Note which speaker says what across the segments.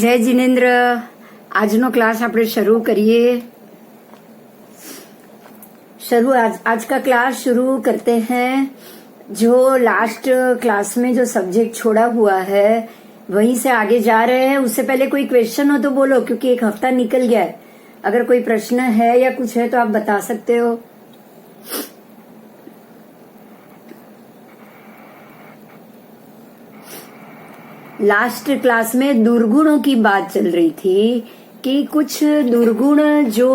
Speaker 1: જય જીનેન્દ્ર, આજનો क्लास આપણે શરૂ કરીએ। आज का क्लास शुरू करते हैं। जो लास्ट क्लास में जो सब्जेक्ट छोड़ा हुआ है वहीं से आगे जा रहे हैं। उससे पहले कोई क्वेश्चन हो तो बोलो, क्योंकि एक हफ्ता निकल गया है। अगर कोई प्रश्न है या कुछ है तो आप बता सकते हो। लास्ट क्लास में दुर्गुणों की बात चल रही थी कि कुछ दुर्गुण जो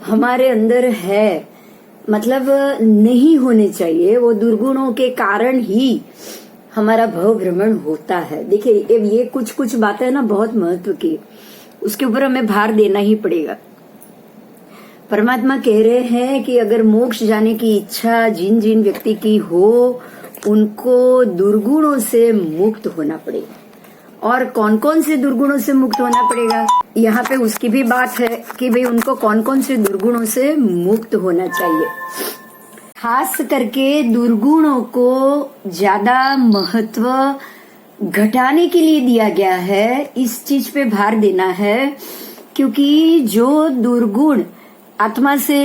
Speaker 1: हमारे अंदर है, मतलब नहीं होने चाहिए, वो दुर्गुणों के कारण ही हमारा भव भ्रमण होता है। देखिए, ये कुछ बातें ना बहुत महत्व की, उसके ऊपर हमें भार देना ही पड़ेगा। परमात्मा कह रहे हैं कि अगर मोक्ष जाने की इच्छा जिन जिन व्यक्ति की हो, उनको दुर्गुणों से मुक्त होना पड़ेगा। और कौन कौन से दुर्गुणों से मुक्त होना पड़ेगा, यहाँ पे उसकी भी बात है कि भाई उनको कौन कौन से दुर्गुणों से मुक्त होना चाहिए। खास करके दुर्गुणों को ज्यादा महत्व घटाने के लिए दिया गया है, इस चीज पे भार देना है। क्योंकि जो दुर्गुण आत्मा से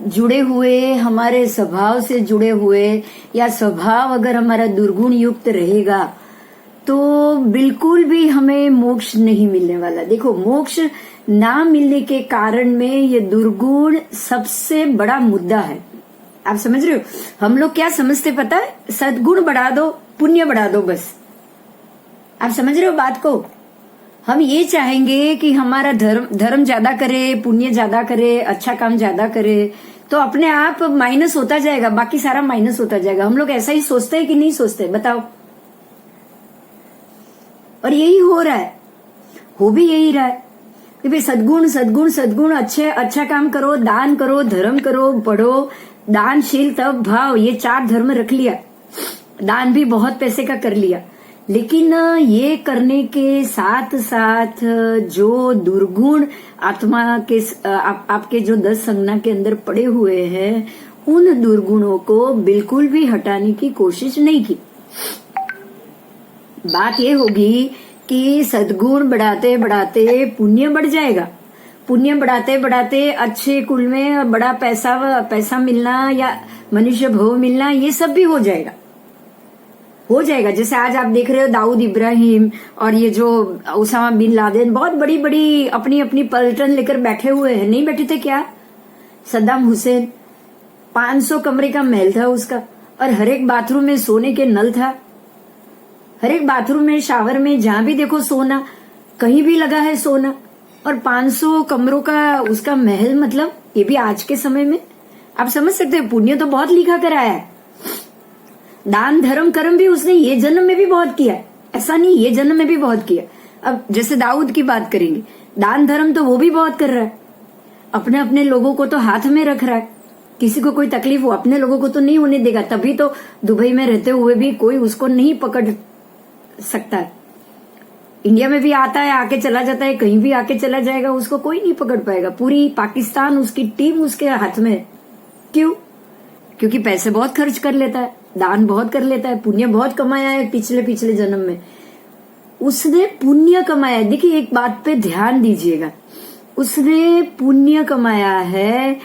Speaker 1: जुड़े हुए, हमारे स्वभाव से जुड़े हुए, या स्वभाव अगर हमारा दुर्गुण युक्त रहेगा तो बिल्कुल भी हमें मोक्ष नहीं मिलने वाला। देखो, मोक्ष ना मिलने के कारण में ये दुर्गुण सबसे बड़ा मुद्दा है। आप समझ रहे हो? हम लोग क्या समझते पता है? सद्गुण बढ़ा दो, पुण्य बढ़ा दो, बस। आप समझ रहे हो बात को? हम ये चाहेंगे कि हमारा धर्म ज्यादा करे, पुण्य ज्यादा करे, अच्छा काम ज्यादा करे, तो अपने आप माइनस होता जाएगा, बाकी सारा माइनस होता जाएगा। हम लोग ऐसा ही सोचते हैं कि नहीं सोचते? बताओ। और यही हो रहा है, हो भी यही रहा है कि भाई सद्गुण सद्गुण सद्गुण, अच्छा काम करो, दान करो, धर्म करो, पढ़ो, दानशील, तप, भाव, ये 4 धर्म रख लिया। दान भी बहुत पैसे का कर लिया, लेकिन ये करने के साथ साथ जो दुर्गुण आत्मा के आपके जो 10 संज्ञा के अंदर पड़े हुए हैं, उन दुर्गुणों को बिल्कुल भी हटाने की कोशिश नहीं की। बात ये होगी कि सद्गुण बढ़ाते बढ़ाते पुण्य बढ़ जाएगा। पुण्य बढ़ाते बढ़ाते अच्छे कुल में बड़ा पैसा मिलना या मनुष्य भव मिलना, ये सब भी हो जाएगा। जैसे आज आप देख रहे हो दाऊद इब्राहिम और ये जो उसामा बिन लादेन, बहुत बड़ी बड़ी अपनी अपनी पलटन लेकर बैठे हुए हैं। नहीं बैठे थे क्या? सद्दाम हुसैन, 500 कमरे का महल था उसका, और हर एक बाथरूम में सोने के नल था। हर एक बाथरूम में, शावर में, जहां भी देखो सोना, कहीं भी लगा है सोना। और 500 कमरों का उसका महल, मतलब ये भी आज के समय में आप समझ सकते हो। पुण्य तो बहुत लिखा कराया है। दान धर्म कर्म भी उसने ये जन्म में भी बहुत किया है, ऐसा नहीं, ये जन्म में भी बहुत किया। अब जैसे दाऊद की बात करेंगे, दान धर्म तो वो भी बहुत कर रहा है। अपने अपने लोगों को तो हाथ में रख रहा है। किसी को कोई तकलीफ हो, अपने लोगों को तो नहीं होने देगा। तभी तो दुबई में रहते हुए भी कोई उसको नहीं पकड़ सकता है। इंडिया में भी आता है, आके चला जाता है, कहीं भी आके चला जाएगा, उसको कोई नहीं पकड़ पाएगा। पूरी पाकिस्तान, उसकी टीम उसके हाथ में। क्यों? क्योंकि पैसे बहुत खर्च कर लेता है, दान बहुत कर लेता है, पुण्य बहुत कमाया है पिछले जन्म में। उसने पुण्य कमाया है। देखिए, एक बात पे ध्यान दीजिएगा, उसने पुण्य कमाया है,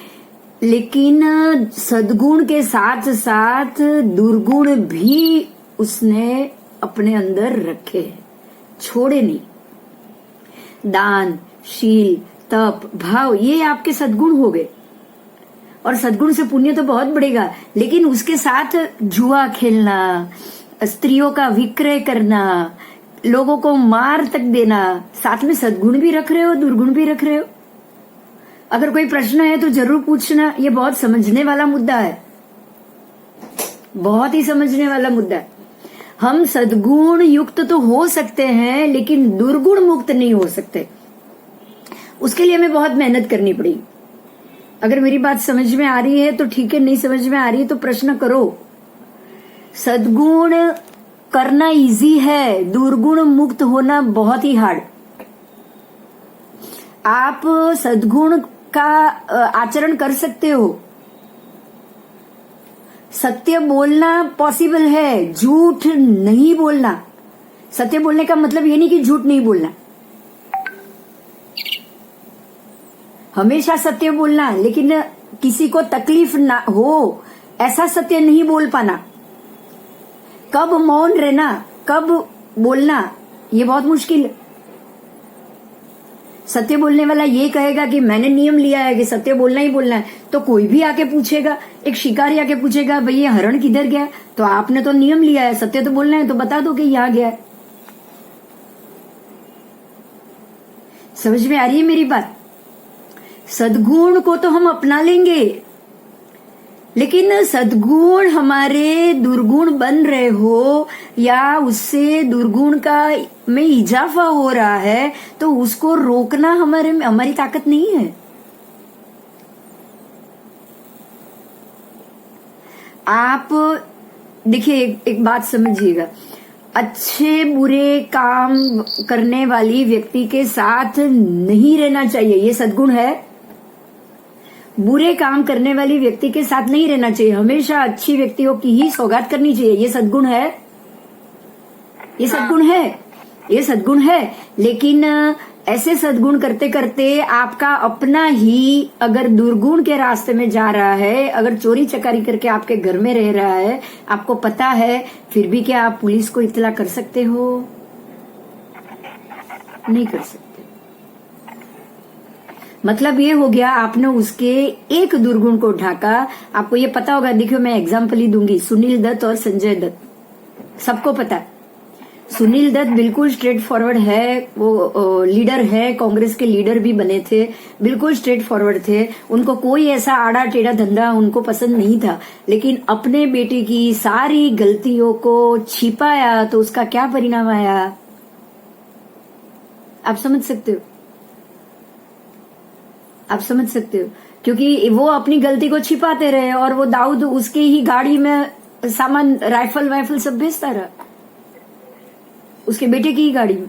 Speaker 1: लेकिन सद्गुण के साथ साथ दुर्गुण भी उसने अपने अंदर रखे हैं, छोड़े नहीं। दान, शील, तप, भाव, ये आपके सद्गुण हो गए। और सद्गुण से पुण्य तो बहुत बढ़ेगा, लेकिन उसके साथ जुआ खेलना, स्त्रियों का विक्रय करना, लोगों को मार तक देना, साथ में सद्गुण भी रख रहे हो, दुर्गुण भी रख रहे हो। अगर कोई प्रश्न है तो जरूर पूछना। ये बहुत समझने वाला मुद्दा है, बहुत ही समझने वाला मुद्दा है। हम सद्गुण युक्त तो हो सकते हैं, लेकिन दुर्गुण मुक्त नहीं हो सकते। उसके लिए हमें बहुत मेहनत करनी पड़ेगी। अगर मेरी बात समझ में आ रही है तो ठीक है, नहीं समझ में आ रही है तो प्रश्न करो। सद्गुण करना इजी है, दुर्गुण मुक्त होना बहुत ही हार्ड। आप सद्गुण का आचरण कर सकते हो, सत्य बोलना पॉसिबल है, झूठ नहीं बोलना। सत्य बोलने का मतलब ये नहीं कि झूठ नहीं बोलना। हमेशा सत्य बोलना, लेकिन किसी को तकलीफ ना हो ऐसा सत्य नहीं बोल पाना, कब मौन रहना कब बोलना, ये बहुत मुश्किल है। सत्य बोलने वाला ये कहेगा कि मैंने नियम लिया है कि सत्य बोलना ही बोलना है, तो कोई भी आके पूछेगा, एक शिकारी आके पूछेगा भाई ये हरण किधर गया, तो आपने तो नियम लिया है सत्य तो बोलना है, तो बता दो कि यहां गया है। समझ में आ रही है मेरी बात? सद्गुण को तो हम अपना लेंगे, लेकिन सद्गुण हमारे दुर्गुण बन रहे हो या उससे दुर्गुण का में इजाफा हो रहा है, तो उसको रोकना हमारी ताकत नहीं है। आप देखिए, एक बात समझिएगा, अच्छे बुरे काम करने वाली व्यक्ति के साथ नहीं रहना चाहिए, ये सद्गुण है। बुरे काम करने वाली व्यक्ति के साथ नहीं रहना चाहिए, हमेशा अच्छी व्यक्तियों की ही सौगात करनी चाहिए, ये सद्गुण है, ये सद्गुण है, ये सद्गुण है। लेकिन ऐसे सद्गुण करते करते आपका अपना ही अगर दुर्गुण के रास्ते में जा रहा है, अगर चोरी चकारी करके आपके घर में रह रहा है, आपको पता है, फिर भी क्या आप पुलिस को इत्तला कर सकते हो? नहीं कर सकते। मतलब ये हो गया, आपने उसके एक दुर्गुण को ढाका। आपको ये पता होगा, देखियो मैं एग्जाम्पल ही दूंगी, सुनील दत्त और संजय दत्त, सबको पता है। सुनील दत्त बिल्कुल स्ट्रेट फॉरवर्ड है, वो लीडर है, कांग्रेस के लीडर भी बने थे, बिल्कुल स्ट्रेट फॉरवर्ड थे, उनको कोई ऐसा आड़ा टेढ़ा धंधा उनको पसंद नहीं था। लेकिन अपने बेटे की सारी गलतियों को छिपाया तो उसका क्या परिणाम आया, आप समझ सकते हो? आप समझ सकते हो? क्योंकि वो अपनी गलती को छिपाते रहे और वो दाऊद उसके ही गाड़ी में सामान, राइफल वाइफल सब भेजता रहा, उसके बेटे की ही गाड़ी में।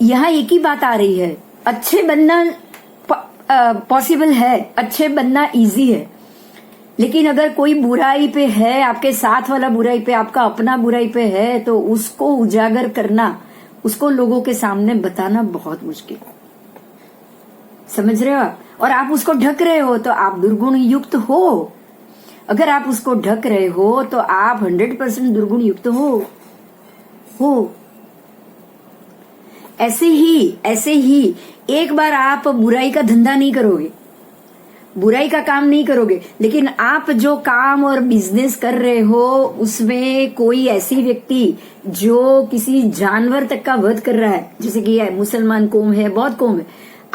Speaker 1: यहां एक ही बात आ रही है, अच्छे बनना पॉसिबल है, अच्छे बनना इजी है, लेकिन अगर कोई बुराई पे है, आपके साथ वाला बुराई पे, आपका अपना बुराई पे है, तो उसको उजागर करना, उसको लोगों के सामने बताना बहुत मुश्किल है। समझ रहे हो? और आप उसको ढक रहे हो तो आप दुर्गुण युक्त हो। अगर आप उसको ढक रहे हो तो आप 100% दुर्गुण युक्त हो। ऐसे ही एक बार आप बुराई का धंधा नहीं करोगे, बुराई का काम नहीं करोगे, लेकिन आप जो काम और बिजनेस कर रहे हो उसमें कोई ऐसी व्यक्ति जो किसी जानवर तक का वध कर रहा है, जैसे कि मुसलमान कौम है, बहुत कौम है,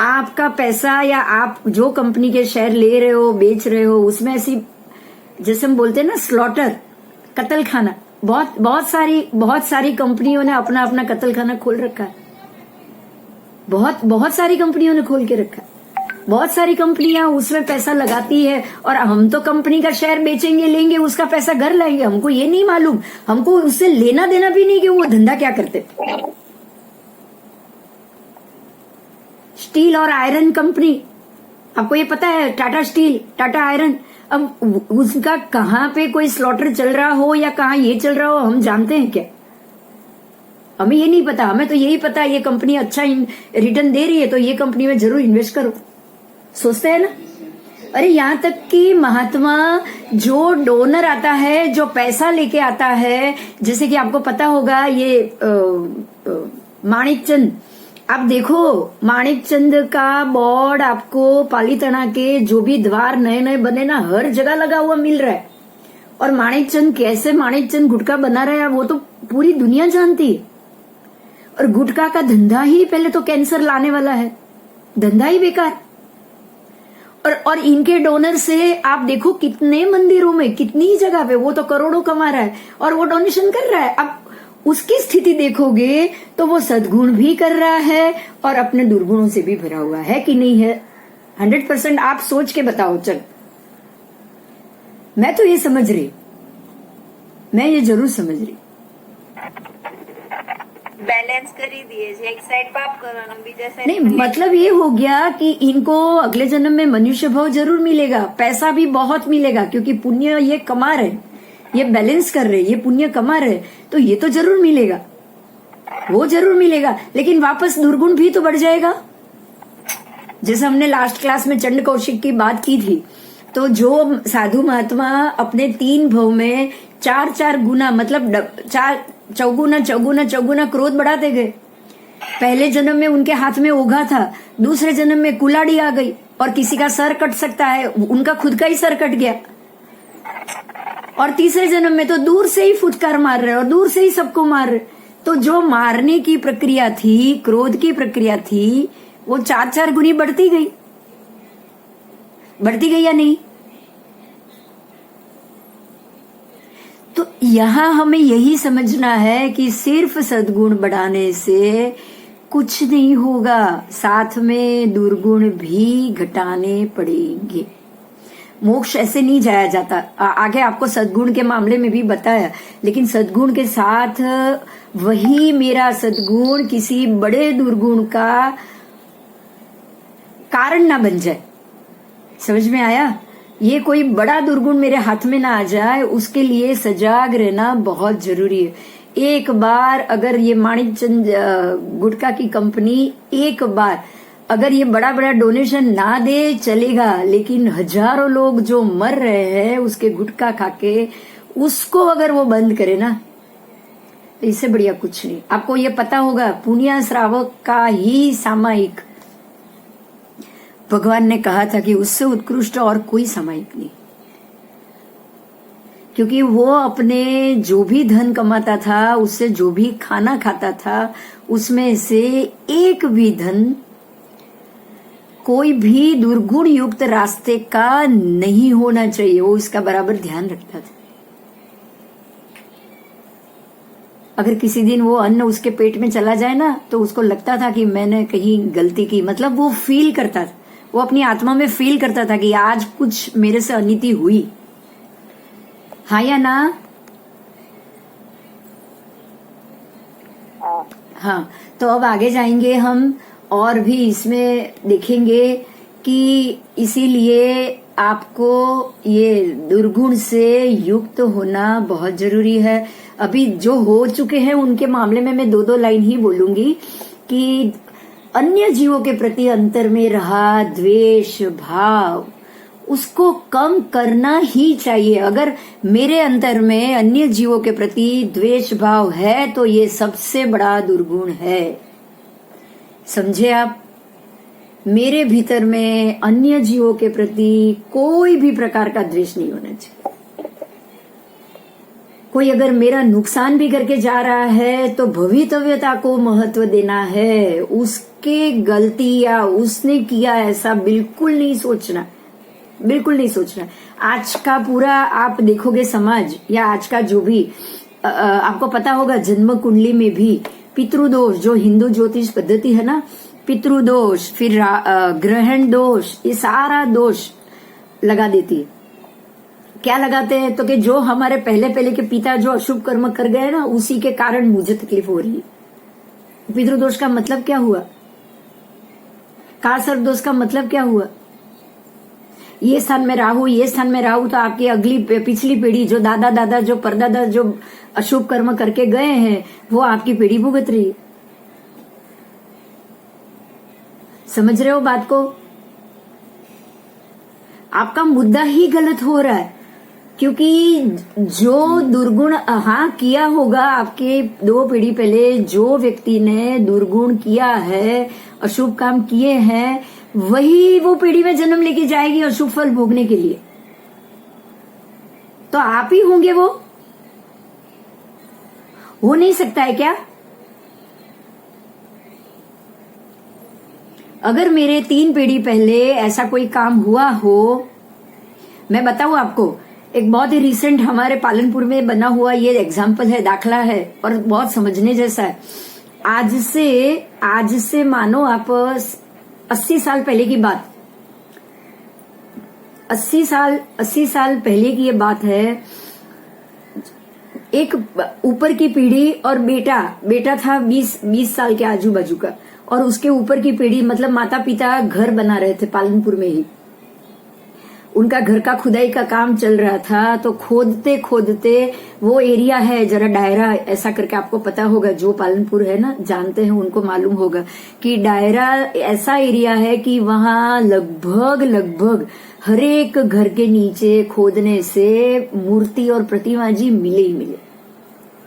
Speaker 1: आपका पैसा या आप जो कंपनी के शेयर ले रहे हो, बेच रहे हो, उसमें ऐसी, जैसे हम बोलते हैं ना, स्लॉटर, कत्ल खाना, बहुत सारी कंपनियों ने अपना अपना कत्ल खाना खोल रखा है। बहुत सारी कंपनियों ने खोल के रखा है। बहुत सारी कंपनियां उसमें पैसा लगाती है और हम तो कंपनी का शेयर बेचेंगे, लेंगे, उसका पैसा घर लाएंगे, हमको ये नहीं मालूम, हमको उससे लेना देना भी नहीं कि वो धंधा क्या करते। स्टील और आयरन कंपनी, आपको ये पता है, टाटा स्टील, टाटा आयरन, अब उसका कहाँ पे कोई स्लॉटर चल रहा हो या कहाँ ये चल रहा हो हम जानते हैं क्या? हमें ये नहीं पता, हमें तो यही पता है ये कंपनी अच्छा रिटर्न दे रही है तो ये कंपनी में जरूर इन्वेस्ट करो, सोचते हैं ना। अरे यहाँ तक कि महात्मा जो डोनर आता है, जो पैसा लेके आता है, जैसे कि आपको पता होगा ये माणिक चंद, आप देखो माणिक चंद का बोर्ड आपको पालीताना के जो भी द्वार नए नए बने ना, हर जगह लगा हुआ मिल रहा है। और माणिक चंद कैसे माणिक चंद गुटखा बना रहा है वो तो पूरी दुनिया जानती है। और गुटखा का धंधा ही पहले तो कैंसर लाने वाला है, धंधा ही बेकार। और इनके डोनर से आप देखो कितने मंदिरों में, कितनी जगह पे वो तो करोड़ों कमा रहा है और वो डोनेशन कर रहा है। अब उसकी स्थिति देखोगे तो वो सद्गुण भी कर रहा है और अपने दुर्गुणों से भी भरा हुआ है कि नहीं है? 100% आप सोच के बताओ। चल, मैं तो ये समझ रही, मैं ये जरूर समझ रही,
Speaker 2: बैलेंस કરી दिए છે, एक साइड पाप करवाना, बीजा साइड
Speaker 1: नहीं, मतलब ये हो गया कि इनको अगले जन्म में मनुष्य भाव जरूर मिलेगा, पैसा भी बहुत मिलेगा, क्योंकि पुण्य ये कमा रहे, ये बैलेंस कर रहे, ये पुण्य कमा रहे, तो ये तो जरूर मिलेगा, वो जरूर मिलेगा। लेकिन वापस दुर्गुण भी तो बढ़ जाएगा, जैसे हमने लास्ट क्लास में चंड कौशिक की बात की थी, तो जो साधु महात्मा अपने 3 भव में 4-4 गुना, मतलब चौगुना क्रोध बढ़ाते गए। पहले जन्म में उनके हाथ में ओघा था, दूसरे जन्म में कुलाड़ी आ गई, और किसी का सर कट सकता है, उनका खुद का ही सर कट गया, और तीसरे जन्म में तो दूर से ही फुटकार मार रहे और दूर से ही सबको मार रहे। तो जो मारने की प्रक्रिया थी, क्रोध की प्रक्रिया थी, वो 4-4 गुनी बढ़ती गई या नहीं? तो यहां हमें यही समझना है कि सिर्फ सद्गुण बढ़ाने से कुछ नहीं होगा, साथ में दुर्गुण भी घटाने पड़ेंगे। मोक्ष ऐसे नहीं जाया जाता। आगे आपको सद्गुण के मामले में भी बताया, लेकिन सद्गुण के साथ वही मेरा सद्गुण किसी बड़े दुर्गुण का कारण ना बन जाए। समझ में आया? ये कोई बड़ा दुर्गुण मेरे हाथ में ना आ जाए, उसके लिए सजाग रहना बहुत जरूरी है। एक बार अगर ये माणिकचंद गुटखा की कंपनी एक बार अगर ये बड़ा बड़ा डोनेशन ना दे चलेगा, लेकिन हजारों लोग जो मर रहे हैं उसके गुटखा खाके, उसको अगर वो बंद करे ना, तो इससे बढ़िया कुछ नहीं। आपको ये पता होगा, पुण्य श्रावक का ही सामायिक भगवान ने कहा था कि उससे उत्कृष्ट और कोई सामायिक नहीं, क्योंकि वो अपने जो भी धन कमाता था, उससे जो भी खाना खाता था, उसमें से एक भी धन कोई भी दुर्गुण युक्त रास्ते का नहीं होना चाहिए। वो इसका बराबर ध्यान रखता था। अगर किसी दिन वो अन्न उसके पेट में चला जाए ना, तो उसको लगता था कि मैंने कहीं गलती की, मतलब वो फील करता था, वो अपनी आत्मा में फील करता था कि आज कुछ मेरे से अनिति हुई। हाँ या ना? हाँ, तो अब आगे जाएंगे हम और भी इसमें देखेंगे कि इसीलिए आपको ये दुर्गुण से युक्त होना बहुत जरूरी है। अभी जो हो चुके हैं उनके मामले में मैं 2-2 लाइन ही बोलूंगी कि अन्य जीवों के प्रति अंतर में रहा द्वेष भाव, उसको कम करना ही चाहिए। अगर मेरे अंतर में अन्य जीवों के प्रति द्वेष भाव है, तो ये सबसे बड़ा दुर्गुण है। समझे आप? मेरे भीतर में अन्य जीवों के प्रति कोई भी प्रकार का द्वेष नहीं होना चाहिए। कोई अगर मेरा नुकसान भी करके जा रहा है, तो भवितव्यता को महत्व देना है। उसके गलती या उसने किया ऐसा बिल्कुल नहीं सोचना, बिल्कुल नहीं सोचना। आज का पूरा आप देखोगे समाज, या आज का जो भी आपको पता होगा, जन्म कुंडली में भी पितृदोष, जो हिंदू ज्योतिष पद्धति है ना, पितृदोष, फिर ग्रहण दोष, ये सारा दोष लगा देती है। क्या लगाते हैं? तो कि जो हमारे पहले के पिता जो अशुभ कर्म कर गए ना, उसी के कारण मुझे तकलीफ हो रही है। पितृदोष का मतलब क्या हुआ? काल दोष का मतलब क्या हुआ? ये स्थान में राहु, ये स्थान में राहु, तो आपकी अगली पिछली पीढ़ी, जो दादा जो परदादा जो अशुभ कर्म करके गए हैं, वो आपकी पीढ़ी भुगत रही है। समझ रहे हो बात को? आपका मुद्दा ही गलत हो रहा है, क्योंकि जो दुर्गुण किया होगा आपके 2 पीढ़ी पहले, जो व्यक्ति ने दुर्गुण किया है, अशुभ काम किए हैं, वही वो पीढ़ी में जन्म लेके जाएगी अशुभ फल भोगने के लिए। तो आप ही होंगे वो? हो नहीं सकता है क्या? अगर मेरे 3 पीढ़ी पहले ऐसा कोई काम हुआ हो, मैं बताऊं आपको, एक बहुत ही रिसेंट हमारे पालनपुर में बना हुआ ये एग्जाम्पल है, दाखला है, और बहुत समझने जैसा है। आज से मानो आप 80 साल पहले की बात, 80 साल पहले की ये बात है। एक ऊपर की पीढ़ी और बेटा था 20 साल के आजू बाजू का, और उसके ऊपर की पीढ़ी, मतलब माता पिता घर बना रहे थे पालनपुर में ही। उनका घर का खुदाई का काम चल रहा था, तो खोदते खोदते वो एरिया है जरा डायरा ऐसा करके, आपको पता होगा, जो पालनपुर है ना जानते हैं उनको मालूम होगा कि डायरा ऐसा एरिया है कि वहां लगभग लगभग हर एक घर के नीचे खोदने से मूर्ति और प्रतिमा जी मिले ही मिले,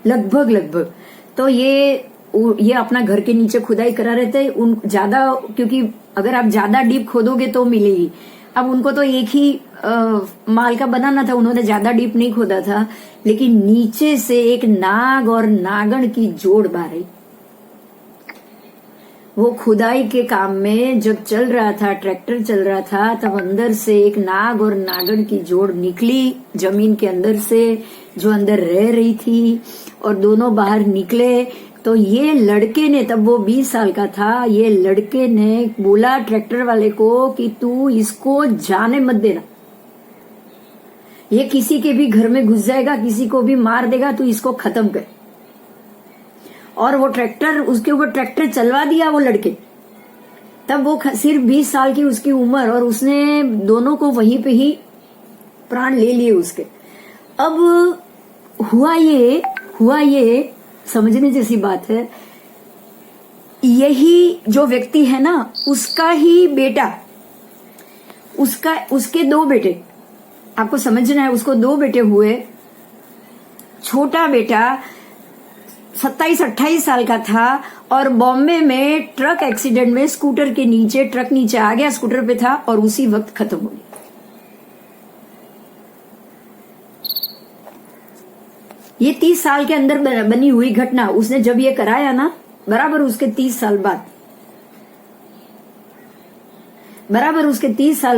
Speaker 1: लगभग लगभग। तो ये अपना घर के नीचे खुदाई करा रहे थे उन ज्यादा, क्योंकि अगर आप ज्यादा डीप खोदोगे तो मिलेगी। अब उनको तो एक ही माल का बनाना था, उन्होंने ज्यादा डीप नहीं खोदा था, लेकिन नीचे से एक नाग और नागण की जोड़ बारी। वो खुदाई के काम में जब चल रहा था, ट्रैक्टर चल रहा था, तब अंदर से एक नाग और नागण की जोड़ निकली जमीन के अंदर से, जो अंदर रह रही थी, और दोनों बाहर निकले। तो ये लड़के ने, तब वो 20 साल का था, ये लड़के ने बोला ट्रैक्टर वाले को कि तू इसको जाने मत देना, ये किसी के भी घर में घुस जाएगा, किसी को भी मार देगा, तू इसको खत्म कर। और वो ट्रैक्टर, उसके ऊपर ट्रैक्टर चलवा दिया वो लड़के। तब वो सिर्फ 20 साल की उसकी उम्र, और उसने दोनों को वहीं पे ही प्राण ले लिए उसके। अब हुआ ये समझने जैसी बात है। यही जो व्यक्ति है ना, उसका ही बेटा, उसके 2 बेटे, आपको समझना है, उसको 2 बेटे हुए। छोटा बेटा 27-28 साल का था, और बॉम्बे में ट्रक एक्सीडेंट में स्कूटर के नीचे, ट्रक नीचे आ गया, स्कूटर पे था, और उसी वक्त खत्म हो गया। ये 30 साल के अंदर बनी हुई घटना। उसने जब ये कराया ना, बराबर उसके 30 साल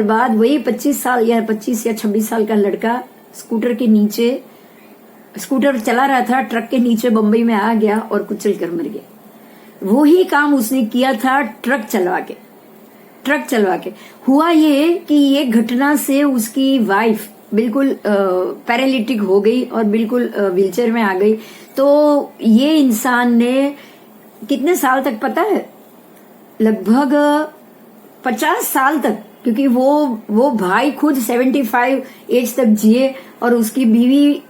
Speaker 1: बाद वही 25 साल या 26 साल का लड़का स्कूटर के नीचे, स्कूटर चला रहा था, ट्रक के नीचे बंबई में आ गया और कुचल कर मर गया। वही काम उसने किया था ट्रक चलवा के। हुआ ये कि ये घटना से उसकी वाइफ बिल्कुल पैरालिटिक हो गई और बिल्कुल व्हीलचेयर में आ गई। तो ये इंसान ने कितने साल तक पता है, लगभग 50 साल तक, क्योंकि वो भाई खुद 75 एज तक जिए, और उसकी बीवी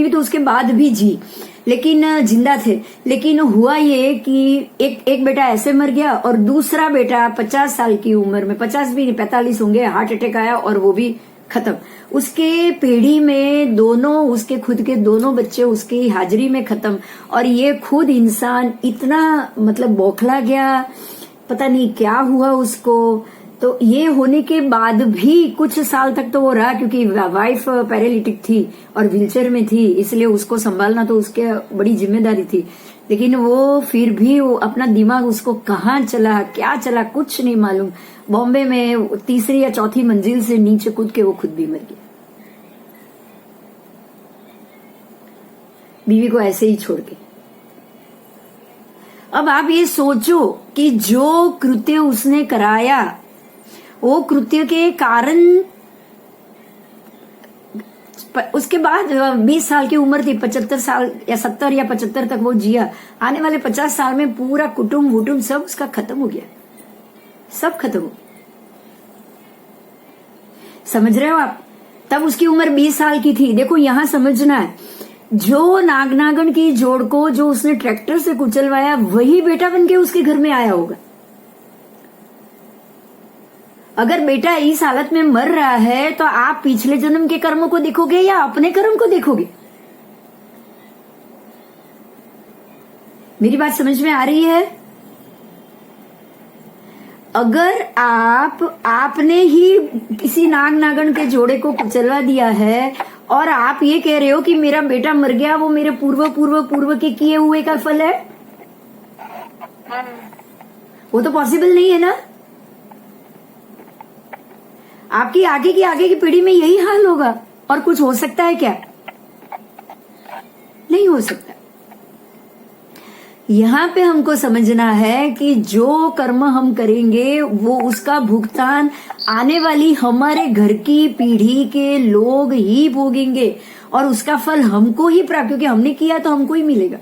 Speaker 1: तो उसके बाद भी जी, लेकिन जिंदा थे। लेकिन हुआ ये कि एक बेटा ऐसे मर गया, और दूसरा बेटा 50 साल की उम्र में, 50 भी नहीं 45 होंगे, हार्ट अटैक आया और वो भी खत्म। उसके पीढ़ी में उसके खुद के दोनों बच्चे उसकी हाजिरी में खत्म। और ये खुद इंसान इतना मतलब बौखला गया, पता नहीं क्या हुआ उसको। तो ये होने के बाद भी कुछ साल तक तो वो रहा, क्योंकि वाइफ पैरालिटिक थी और व्हीलचेयर में थी, इसलिए उसको संभालना तो उसके बड़ी जिम्मेदारी थी। लेकिन वो फिर भी वो अपना दिमाग, उसको कहाँ चला, क्या चला, कुछ नहीं मालूम। बॉम्बे में 3री या 4थी मंजिल से नीचे कूद के वो खुद भी मर गया, बीवी को ऐसे ही छोड़ के। अब आप ये सोचो कि जो कृत्य उसने कराया, वो कृत्य के कारण उसके बाद 20 साल की उम्र थी, 75 साल या 70 या 75 तक वो जिया। आने वाले 50 साल में पूरा कुटुंब वुटुंब सब उसका खत्म हो गया, सब खत्म हो। समझ रहे हो आप? तब उसकी उम्र 20 साल की थी। देखो यहां समझना है, जो नागनागन की जोड़ को जो उसने ट्रैक्टर से कुचलवाया, वही बेटा बनके उसके घर में आया होगा। अगर बेटा इस हालत में मर रहा है, तो आप पिछले जन्म के कर्मों को देखोगे या अपने कर्म को देखोगे? मेरी बात समझ में आ रही है? अगर आपने ही किसी नाग नागन के जोड़े को कुचलवा दिया है, और आप ये कह रहे हो कि मेरा बेटा मर गया, वो मेरे पूर्व के किए हुए का फल है, वो तो पॉसिबल नहीं है ना। आपकी आगे की पीढ़ी में यही हाल होगा, और कुछ हो सकता है क्या? नहीं हो सकता। यहां पे हमको समझना है कि जो कर्म हम करेंगे, वो उसका भुगतान आने वाली हमारे घर की पीढ़ी के लोग ही भोगेंगे, और उसका फल हमको ही प्राप्त, क्योंकि हमने किया तो हमको ही मिलेगा,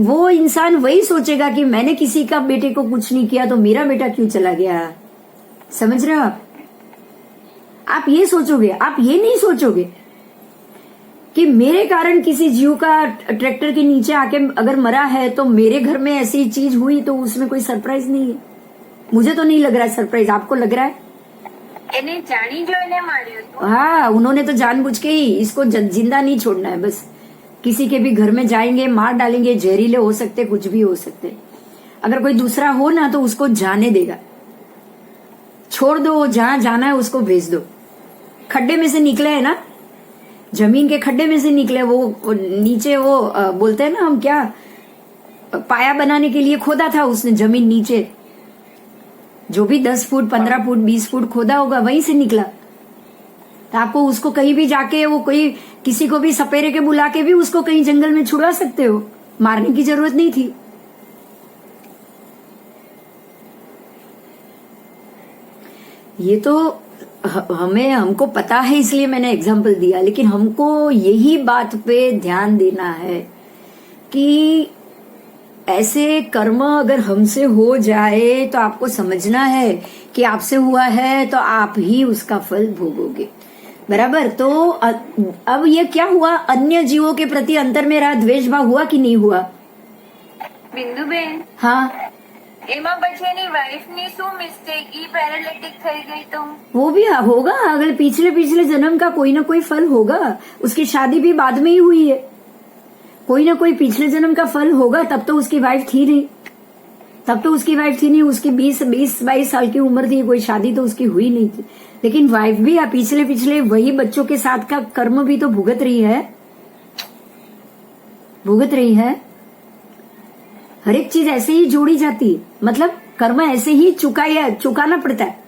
Speaker 1: वो इंसान वही सोचेगा कि मैंने किसी का बेटे को कुछ नहीं किया तो मेरा बेटा क्यों चला गया। समझ रहे हो आप ये सोचोगे, आप ये नहीं सोचोगे कि मेरे कारण किसी जीव का ट्रैक्टर के नीचे आके अगर मरा है तो मेरे घर में ऐसी चीज हुई तो उसमें कोई सरप्राइज नहीं है। मुझे तो नहीं लग रहा है सरप्राइज, आपको लग रहा है?
Speaker 2: એને જાણી જોઈને માર્યો હતો।
Speaker 1: हाँ, उन्होंने तो जानबूझ के ही इसको जिंदा नहीं छोड़ना है। बस किसी के भी घर में जाएंगे, मार डालेंगे, जहरीले हो सकते, कुछ भी हो सकते। अगर कोई दूसरा हो ना तो उसको जाने देगा, छोड़ दो, जहां जाना है उसको भेज दो। खड्डे में से निकले है ना, जमीन के खड्डे में से निकले, वो नीचे वो बोलते हैं ना हम, क्या पाया बनाने के लिए खोदा था उसने जमीन नीचे, जो भी 10 फुट 15 फुट 20 फुट खोदा होगा वहीं से निकला। तो आपको उसको कहीं भी जाके वो कोई किसी को भी सपेरे के बुला के भी उसको कहीं जंगल में छुड़वा सकते हो, मारने की जरूरत नहीं थी। ये तो हमको पता है इसलिए मैंने एग्जाम्पल दिया, लेकिन हमको यही बात पे ध्यान देना है कि ऐसे कर्म अगर हमसे हो जाए तो आपको समझना है कि आपसे हुआ है तो आप ही उसका फल भोगोगे, बराबर। तो अब ये क्या हुआ, अन्य जीवों के प्रति अंतर में रहा द्वेष भाव हुआ कि नहीं हुआ?
Speaker 2: બિંદુબેન,
Speaker 1: हाँ,
Speaker 2: એમાં પછી એની વાઈફની શું મિસ્ટેક, ઈ પેરાલિટિક થઈ ગઈ તો?
Speaker 1: वो भी होगा। अगर पिछले जन्म का कोई ना कोई फल होगा। उसकी शादी भी बाद में ही हुई है, कोई ना कोई पिछले जन्म का फल होगा। तब तो उसकी वाइफ थी नहीं, उसकी 20-22 साल की उम्र थी, कोई शादी तो उसकी हुई नहीं थी। लेकिन वाइफ भी पिछले वही बच्चों के साथ का कर्म भी तो भुगत रही है। हर एक चीज ऐसे ही जोड़ी जाती है, मतलब कर्म ऐसे ही चुकाना पड़ता है।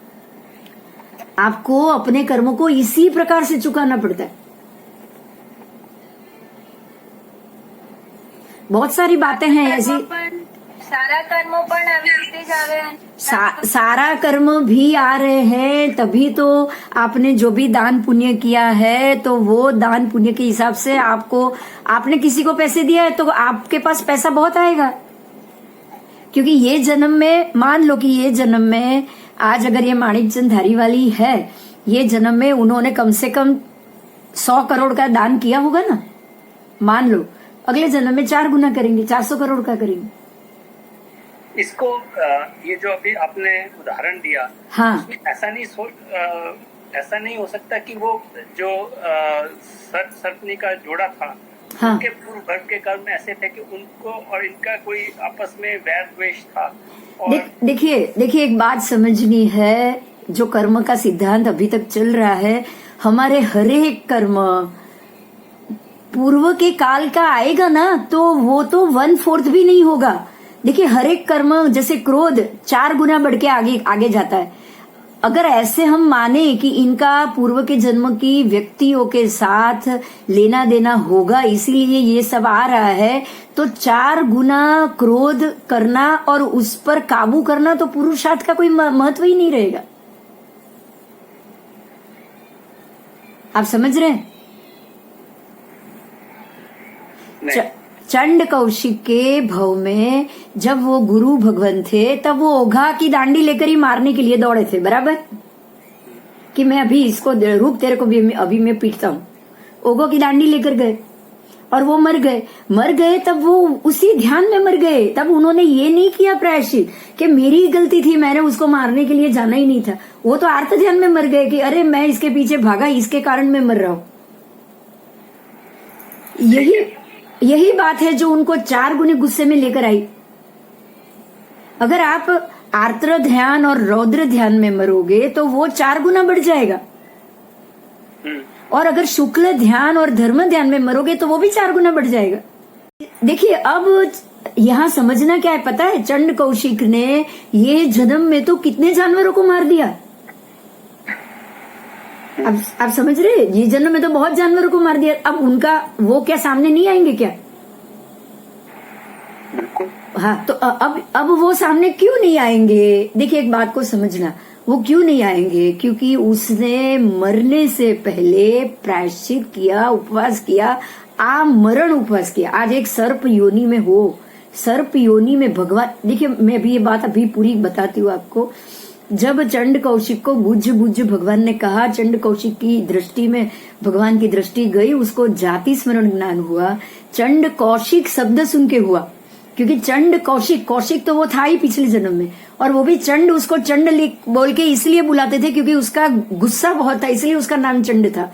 Speaker 1: आपको अपने कर्मों को इसी प्रकार से चुकाना पड़ता है। बहुत सारी बातें हैं ऐसी।
Speaker 2: सारा कर्म पण આવી રીતે જ આવે।
Speaker 1: सारा कर्म भी आ रहे हैं, तभी तो आपने जो भी दान पुण्य किया है तो वो दान पुण्य के हिसाब से आपने किसी को पैसे दिया है तो आपके पास पैसा बहुत आएगा। क्योंकि ये जन्म में, मान लो कि ये जन्म में आज अगर ये माणिकचंद धारीवाली है, ये जन्म में उन्होंने कम से कम 100 करोड़ का दान किया होगा ना, मान लो अगले जन्म में 4 गुना करेंगे, 400 करोड़ का करेंगे।
Speaker 3: इसको ये जो अभी आपने उदाहरण दिया,
Speaker 1: हाँ,
Speaker 3: ऐसा नहीं हो सकता कि वो जो सर्पनी का जोड़ा था,
Speaker 1: हाँ,
Speaker 3: उनके पूर्व गर्भ के कर्म ऐसे थे कि उनको और इनका कोई आपस में वैर द्वेष था। और
Speaker 1: देखिए एक बात समझनी है, जो कर्म का सिद्धांत अभी तक चल रहा है, हमारे हर एक कर्म पूर्व के काल का आएगा ना, तो वो तो 1/4 भी नहीं होगा। देखिए हर एक कर्म, जैसे क्रोध 4 गुना बढ़ के आगे जाता है। अगर ऐसे हम माने कि इनका पूर्व के जन्म की व्यक्तियों के साथ लेना देना होगा, इसीलिए ये सब आ रहा है, तो 4 गुना क्रोध करना और उस पर काबू करना तो पुरुषार्थ का कोई महत्व ही नहीं रहेगा। आप समझ रहे हैं? चंड कौशिक के भव में जब वो गुरु भगवान थे, तब वो ओघा की दांडी लेकर ही मारने के लिए दौड़े थे, बराबर, कि मैं अभी इसको रुक, तेरे को भी अभी मैं पीटता हूँ। ओघो की दांडी लेकर गए और वो मर गए। तब वो उसी ध्यान में मर गए। तब उन्होंने ये नहीं किया प्रायश्चित कि मेरी गलती थी, मैंने उसको मारने के लिए जाना ही नहीं था। वो तो आर्त ध्यान में मर गए कि अरे मैं इसके पीछे भागा, इसके कारण मैं मर रहा हूं। यही बात है जो उनको 4 गुने गुस्से में लेकर आई। अगर आप आर्द्र ध्यान और रौद्र ध्यान में मरोगे तो वो 4 गुना बढ़ जाएगा, और अगर शुक्ल ध्यान और धर्म ध्यान में मरोगे तो वो भी 4 गुना बढ़ जाएगा। देखिए अब यहाँ समझना क्या है पता है, चंड कौशिक ने ये जन्म में तो कितने जानवरों को मार दिया। आप समझ रहे, ये जन्म में तो बहुत जानवरों को मार दिया। अब उनका वो क्या सामने नहीं आएंगे क्या? हाँ, तो अब वो सामने क्यों नहीं आएंगे? देखिए एक बात को समझना, वो क्यों नहीं आएंगे, क्योंकि उसने मरने से पहले प्रायश्चित किया, उपवास किया, आमरण उपवास किया। आज एक सर्प योनि में हो, सर्प योनि में भगवान, देखिए मैं अभी ये बात अभी पूरी बताती हूँ आपको। जब चंड कौशिक को बुझ बुझ भगवान ने कहा, चंड कौशिक की दृष्टि में भगवान की दृष्टि गई, उसको जाति स्मरण ज्ञान हुआ। चंड कौशिक शब्द सुन के हुआ, क्योंकि चंड कौशिक, कौशिक तो वो था ही पिछले जन्म में, और वो भी चंड, उसको चंड बोल के इसलिए बुलाते थे क्योंकि उसका गुस्सा बहुत था, इसलिए उसका नाम चंड था।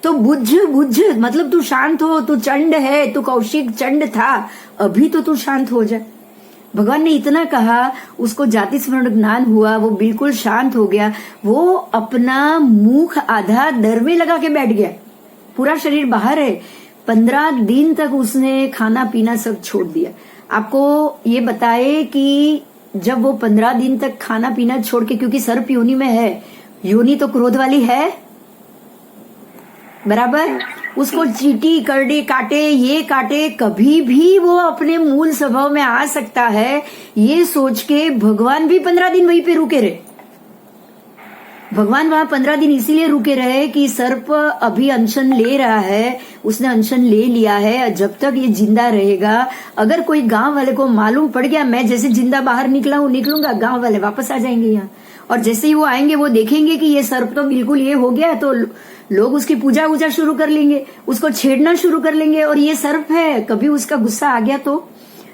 Speaker 1: तो बुझ बुझ मतलब तू शांत हो, तू चंड है, तू कौशिक चंड था, अभी तो तू शांत हो जा। भगवान ने इतना कहा, उसको जाति स्मरण ज्ञान हुआ, वो बिल्कुल शांत हो गया। वो अपना मुख आधा दर में लगा के बैठ गया, पूरा शरीर बाहर है। 15 दिन तक उसने खाना पीना सब छोड़ दिया। आपको ये बताए कि जब वो 15 दिन तक खाना पीना छोड़ के, क्योंकि सर्प योनि में है, योनि तो क्रोध वाली है बराबर, उसको चींटी करड़े काटे, ये काटे, कभी भी वो अपने मूल स्वभाव में आ सकता है, ये सोच के भगवान भी 15 दिन वहीं पे रुके रहे। भगवान वहां 15 दिन इसीलिए रुके रहे कि सर्प अभी अनशन ले रहा है, उसने अनशन ले लिया है। जब तक ये जिंदा रहेगा, अगर कोई गांव वाले को मालूम पड़ गया मैं जैसे जिंदा बाहर निकलूंगा, गांव वाले वापस आ जाएंगे यहाँ, और जैसे ही वो आएंगे वो देखेंगे कि ये सर्प तो बिल्कुल ये हो गया, तो लोग उसकी पूजा वूजा शुरू कर लेंगे, उसको छेड़ना शुरू कर लेंगे, और ये सर्प है, कभी उसका गुस्सा आ गया तो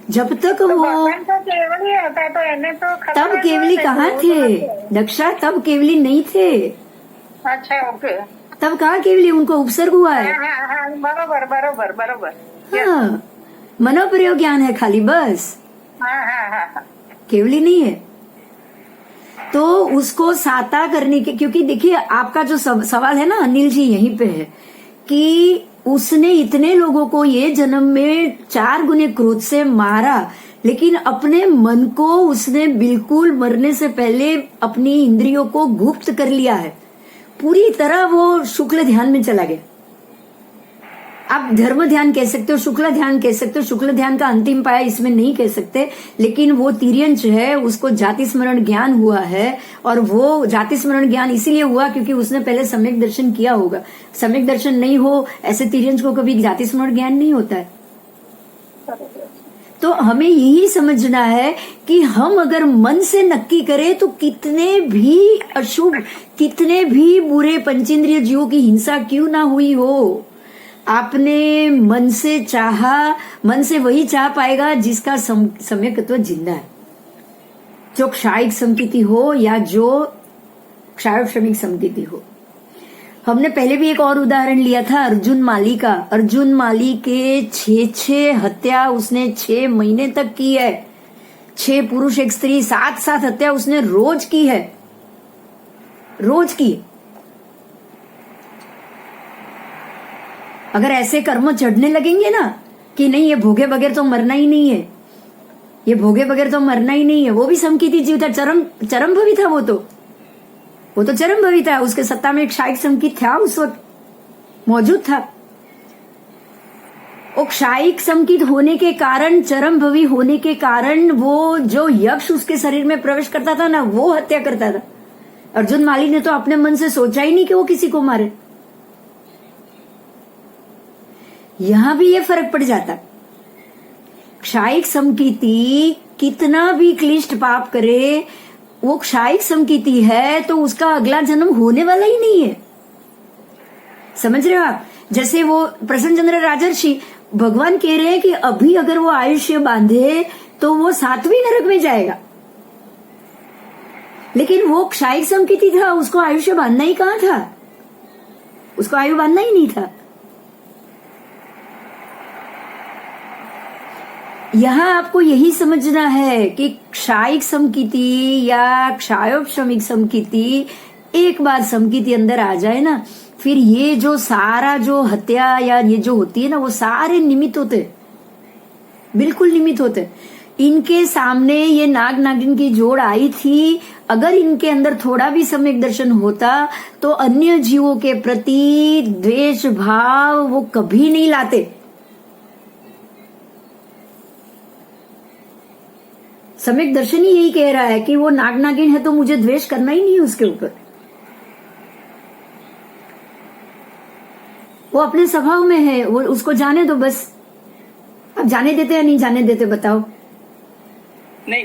Speaker 1: जब तक
Speaker 2: तो
Speaker 1: वो
Speaker 2: भगवान तो केवल ही होता है, तो इन्हें तो खतरा
Speaker 1: तब केवली
Speaker 2: तो
Speaker 1: कहाँ
Speaker 2: है,
Speaker 1: थे दक्षा, तब केवली नहीं थे,
Speaker 2: अच्छा ओके,
Speaker 1: तब कहाँ केवली, उनको उपसर्ग हुआ है।
Speaker 2: हाँ, बरोबर बरोबर बरोबर,
Speaker 1: हाँ, मनोप्रयोग ज्ञान है खाली, बस
Speaker 2: हाँ,
Speaker 1: केवली नहीं है। तो उसको साता करने के, क्योंकि देखिए आपका जो सवाल है ना अनिल जी, यहीं पे है कि उसने इतने लोगों को ये जन्म में 4 गुने क्रोध से मारा, लेकिन अपने मन को उसने बिल्कुल मरने से पहले अपनी इंद्रियों को गुप्त कर लिया है, पूरी तरह वो शुक्ल ध्यान में चला गया। आप धर्म ध्यान कह सकते हो, शुक्ल ध्यान कह सकते हो, शुक्ल ध्यान का अंतिम पाया इसमें नहीं कह सकते, लेकिन वो तिर्यंच है, उसको जाति स्मरण ज्ञान हुआ है, और वो जाति स्मरण ज्ञान इसीलिए हुआ क्योंकि उसने पहले सम्यक दर्शन किया होगा। सम्यक दर्शन नहीं हो ऐसे तिर्यंच को कभी जाति स्मरण ज्ञान नहीं होता है। तो हमें यही समझना है कि हम अगर मन से नक्की करें तो कितने भी अशुभ, कितने भी बुरे पंचेंद्रिय जीवों की हिंसा क्यों ना हुई हो, आपने मन से चाहा, मन से वही चाह पाएगा जिसका सम्यकत्व जिंदा है, जो क्षायिक संकिति हो या जो क्षायोपशमिक संकिति हो। हमने पहले भी एक और उदाहरण लिया था अर्जुन माली का। अर्जुन माली के 6 हत्या उसने 6 महीने तक की है, 6 पुरुष 1 स्त्री, 7 हत्या उसने रोज की है, रोज की। अगर ऐसे कर्म चढ़ने लगेंगे ना कि नहीं ये भोगे बगैर तो मरना ही नहीं है, ये भोगे बगैर तो मरना ही नहीं है, वो भी समकीर्ति जीव था, चरम भवी था, वो तो चरम भवी था, उसके सत्ता में एक क्षायिक समकित था, उस वक्त मौजूद था। वो क्षायिक समकित होने के कारण, चरम भवी होने के कारण, वो जो यक्ष उसके शरीर में प्रवेश करता था ना, वो हत्या करता था। अर्जुन माली ने तो अपने मन से सोचा ही नहीं कि वो किसी को मारे। यहां भी ये फर्क पड़ जाता। क्षायिक समकीर्ति कितना भी क्लिष्ट पाप करे, वो क्षायिक समकीर्ति है तो उसका अगला जन्म होने वाला ही नहीं है। समझ रहे हो आप? जैसे वो प्रसन्न चंद्र राजर्षि, भगवान कह रहे हैं कि अभी अगर वो आयुष्य बांधे तो वो 7वीं नरक में जाएगा, लेकिन वो क्षायिक समकीर्ति था, उसको आयुष्य बांधना ही कहां था, उसको आयु बांधना ही नहीं था। यहां आपको यही समझना है कि क्षायिक समकीर्ति या क्षायोपशमिक समकीर्ति, एक बार समकीर्ति अंदर आ जाए ना, फिर ये जो सारा जो हत्या या ये जो होती है ना, वो सारे निमित्त होते, बिल्कुल निमित्त होते। इनके सामने ये नाग नागिन की जोड़ आई थी, अगर इनके अंदर थोड़ा भी सम्यक दर्शन होता तो अन्य जीवों के प्रति द्वेष भाव वो कभी नहीं लाते। सम्यक दर्शन ही यही कह रहा है कि वो नाग नागिन है तो मुझे द्वेष करना ही नहीं उसके ऊपर, वो अपने स्वभाव में है, वो उसको जाने दो बस। अब जाने देते या नहीं जाने देते बताओ?
Speaker 3: नहीं,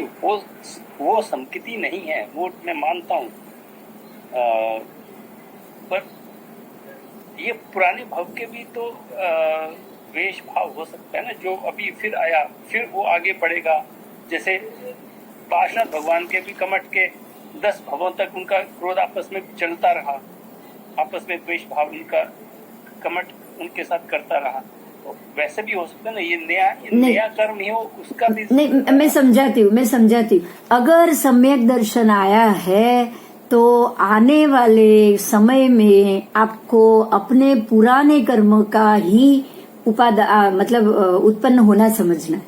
Speaker 3: वो संकेती नहीं है, वो मैं मानता हूँ। पर ये पुराने भव के भी तो द्वेष भाव हो सकता है ना, जो अभी फिर आया, फिर वो आगे बढ़ेगा। जैसे पार्षद भगवान के भी कमठ के 10 भवों तक उनका क्रोध आपस में चलता रहा, आपस में द्वेष भाव उनका कमठ उनके साथ करता रहा। तो वैसे भी हो सकता है ना, ये नया कर्म ही हो, उसका भी
Speaker 1: नहीं। मैं समझाती हूँ। अगर सम्यक दर्शन आया है तो आने वाले समय में आपको अपने पुराने कर्म का ही मतलब उत्पन्न होना समझना है।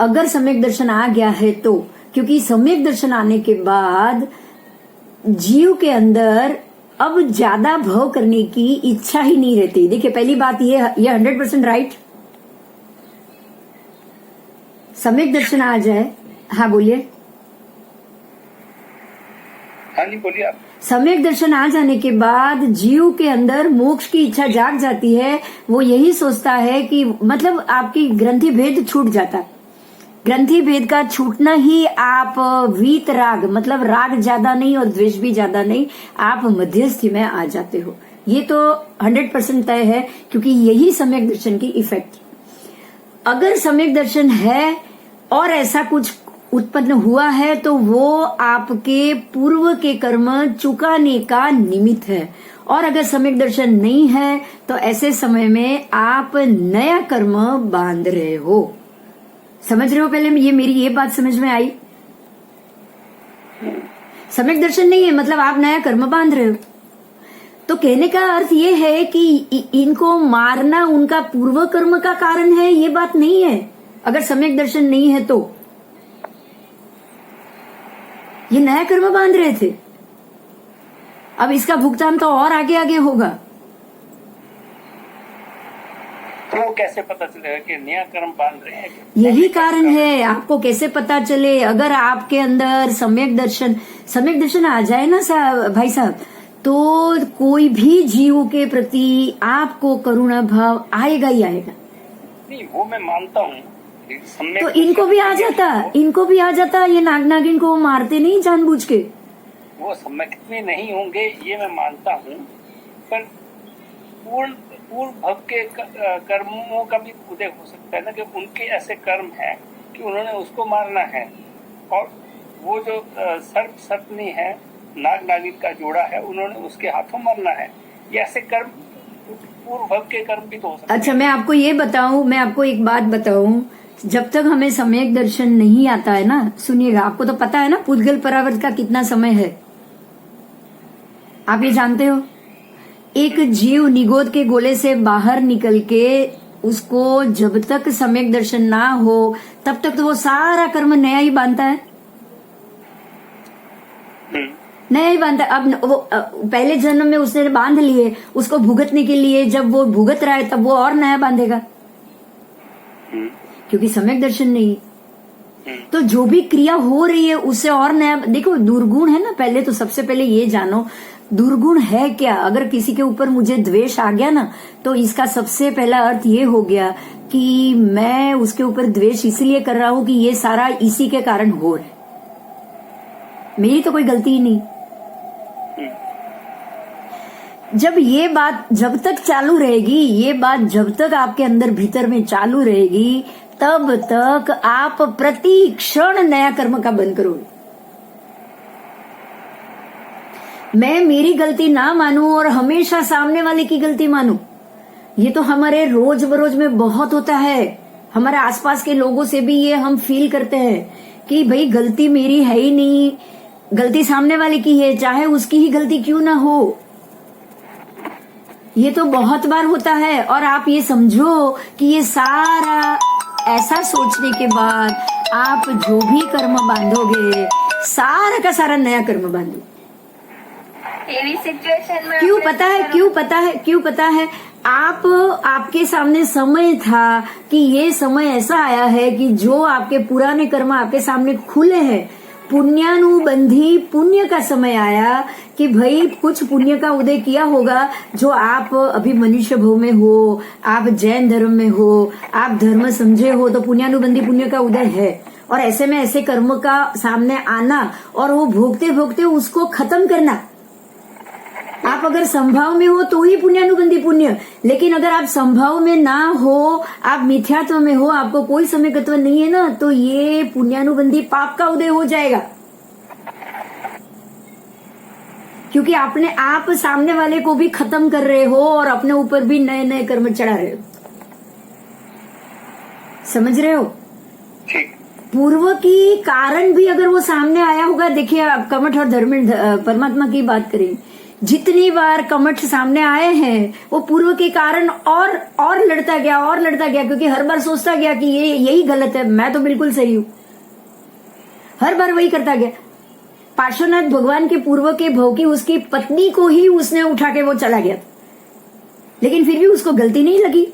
Speaker 1: अगर सम्यक दर्शन आ गया है तो, क्योंकि सम्यक दर्शन आने के बाद जीव के अंदर अब ज्यादा भव करने की इच्छा ही नहीं रहती। देखिए, पहली बात ये 100% राइट। सम्यक दर्शन आ जाए, हाँ बोलिए।
Speaker 3: हाँ जी, बोलिए आप।
Speaker 1: सम्यक दर्शन आ जाने के बाद जीव के अंदर मोक्ष की इच्छा जाग जाती है। वो यही सोचता है कि मतलब आपकी ग्रंथि भेद छूट जाता है। ग्रंथि भेद का छूटना ही आप वीत राग, मतलब राग ज्यादा नहीं और द्वेष भी ज्यादा नहीं, आप मध्यस्थी में आ जाते हो। ये तो 100% तय है, क्योंकि यही सम्यक दर्शन की इफेक्ट। अगर सम्यक दर्शन है और ऐसा कुछ उत्पन्न हुआ है तो वो आपके पूर्व के कर्म चुकाने का निमित्त है। और अगर सम्यक दर्शन नहीं है तो ऐसे समय में आप नया कर्म बांध रहे हो। समझ रहे हो? पहले ये बात समझ में आई? सम्यक दर्शन नहीं है मतलब आप नया कर्म बांध रहे हो। तो कहने का अर्थ ये है कि इनको मारना उनका पूर्व कर्म का कारण है, ये बात नहीं है। अगर सम्यक दर्शन नहीं है तो ये नया कर्म बांध रहे थे, अब इसका भुगतान तो और आगे आगे होगा।
Speaker 3: तो कैसे पता चलेगा कि नया कर्म बांध रहे हैं?
Speaker 1: यही कारण है, आपको कैसे पता चले? अगर आपके अंदर सम्यक दर्शन आ जाए ना भाई साहब, तो कोई भी जीव के प्रति आपको करुणा भाव आएगा ही आएगा।
Speaker 3: नहीं, वो मैं मानता हूँ।
Speaker 1: तो इनको भी आ जाता। ये नाग नागिन को मारते नहीं जानबूझ के।
Speaker 3: वो सम्यक में नहीं होंगे, ये मैं मानता हूँ। पर पूर्ण भव के कर्मों का भी उदय हो सकता है ना, कि उनके ऐसे कर्म हैं कि उन्होंने उसको मारना है। और वो जो सर्पनी है, नाग नागिन का जोड़ा है, उन्होंने उसके हाथों मरना है। ये ऐसे कर्म पूर्व भव के कर्म भी तो हो सकते हैं।
Speaker 1: अच्छा, मैं आपको एक बात बताऊं। जब तक हमें सम्यक दर्शन नहीं आता है ना, सुनिएगा, आपको तो पता है ना पुद्गल परावर्त का कितना समय है, आप ये जानते हो? एक जीव निगोद के गोले से बाहर निकल के उसको जब तक सम्यक दर्शन ना हो तब तक तो वो सारा कर्म नया ही बांधता है, नया ही बांधता है। अब वो पहले जन्म में उसने बांध लिए, उसको भुगतने के लिए जब वो भुगत रहा है तब वो और नया बांधेगा, क्योंकि सम्यक दर्शन नहीं। तो जो भी क्रिया हो रही है उससे और नया। देखो, दुर्गुण है ना, पहले तो सबसे पहले ये जानो दुर्गुण है क्या। अगर किसी के ऊपर मुझे द्वेष आ गया ना, तो इसका सबसे पहला अर्थ ये हो गया कि मैं उसके ऊपर द्वेष इसलिए कर रहा हूं कि ये सारा इसी के कारण हो रहा है, मेरी तो कोई गलती ही नहीं। जब ये बात जब तक चालू रहेगी, ये बात जब तक आपके अंदर भीतर में चालू रहेगी, तब तक आप प्रति क्षण नया कर्म का बंद करोगे। मैं मेरी गलती ना मानूं और हमेशा सामने वाले की गलती मानूं, ये तो हमारे रोज बरोज में बहुत होता है। हमारे आसपास के लोगों से भी ये हम फील करते हैं कि भाई गलती मेरी है ही नहीं, गलती सामने वाले की है, चाहे उसकी ही गलती क्यों ना हो। ये तो बहुत बार होता है। और आप ये समझो कि ये सारा ऐसा सोचने के बाद आप जो भी कर्म बांधोगे, सारा का सारा नया कर्म बांधो।
Speaker 2: तेरी सिचुएशन में
Speaker 1: क्यों पता है आपके सामने समय था कि ये समय ऐसा आया है कि जो आपके पुराने कर्म आपके सामने खुले हैं, पुण्यानुबंधी पुण्य का समय आया कि भाई कुछ पुण्य का उदय किया होगा, जो आप अभी मनुष्य भव में हो, आप जैन धर्म में हो, आप धर्म समझे हो, तो पुण्यानुबंधी पुण्य का उदय है। और ऐसे में ऐसे कर्म का सामने आना और वो भोगते भोगते उसको खत्म करना। आप अगर संभाव में हो तो ही पुण्यानुबंधी पुण्य, लेकिन अगर आप संभाव में ना हो, आप मिथ्यात्व में हो, आपको कोई सम्यकत्व नहीं है ना, तो ये पुण्यानुबंधी पाप का उदय हो जाएगा, क्योंकि आप सामने वाले को भी खत्म कर रहे हो और अपने ऊपर भी नए नए कर्म चढ़ा रहे हो। समझ रहे हो?
Speaker 3: ठीक।
Speaker 1: पूर्व की कारण भी अगर वो सामने आया होगा, देखिए आप कमठ और धर्म परमात्मा की बात करें, जितनी बार कमठ सामने आए हैं वो पूर्व के कारण और लड़ता गया, क्योंकि हर बार सोचता गया कि ये यही गलत है, मैं तो बिल्कुल सही हूं, हर बार वही करता गया। पार्श्वनाथ भगवान के पूर्व के भव की उसकी पत्नी को ही उसने उठा के वो चला गया, लेकिन फिर भी उसको गलती नहीं लगी।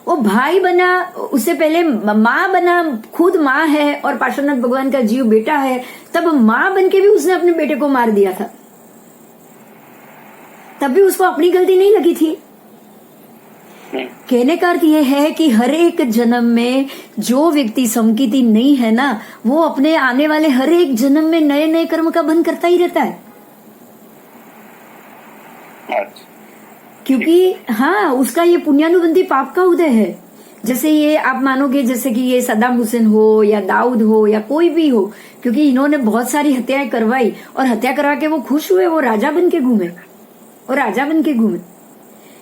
Speaker 1: वो भाई बना, उससे पहले माँ बना, खुद माँ है और पार्श्वनाथ भगवान का जीव बेटा है, तब माँ बन के भी उसने अपने बेटे को मार दिया था, तब भी उसको अपनी गलती नहीं लगी थी। कहने का अर्थ यह है कि हर एक जन्म में जो व्यक्ति समकिति नहीं है ना, वो अपने आने वाले हर एक जन्म में नए नए कर्म का बंध करता ही रहता है, क्योंकि हाँ, उसका ये पुण्यानुबंधी पाप का उदय है। जैसे ये आप मानोगे, जैसे कि ये सद्दाम हुसैन हो या दाऊद हो या कोई भी हो, क्योंकि इन्होंने बहुत सारी हत्याएं करवाई और हत्या करवा के वो खुश हुए, वो राजा बन के घूमे।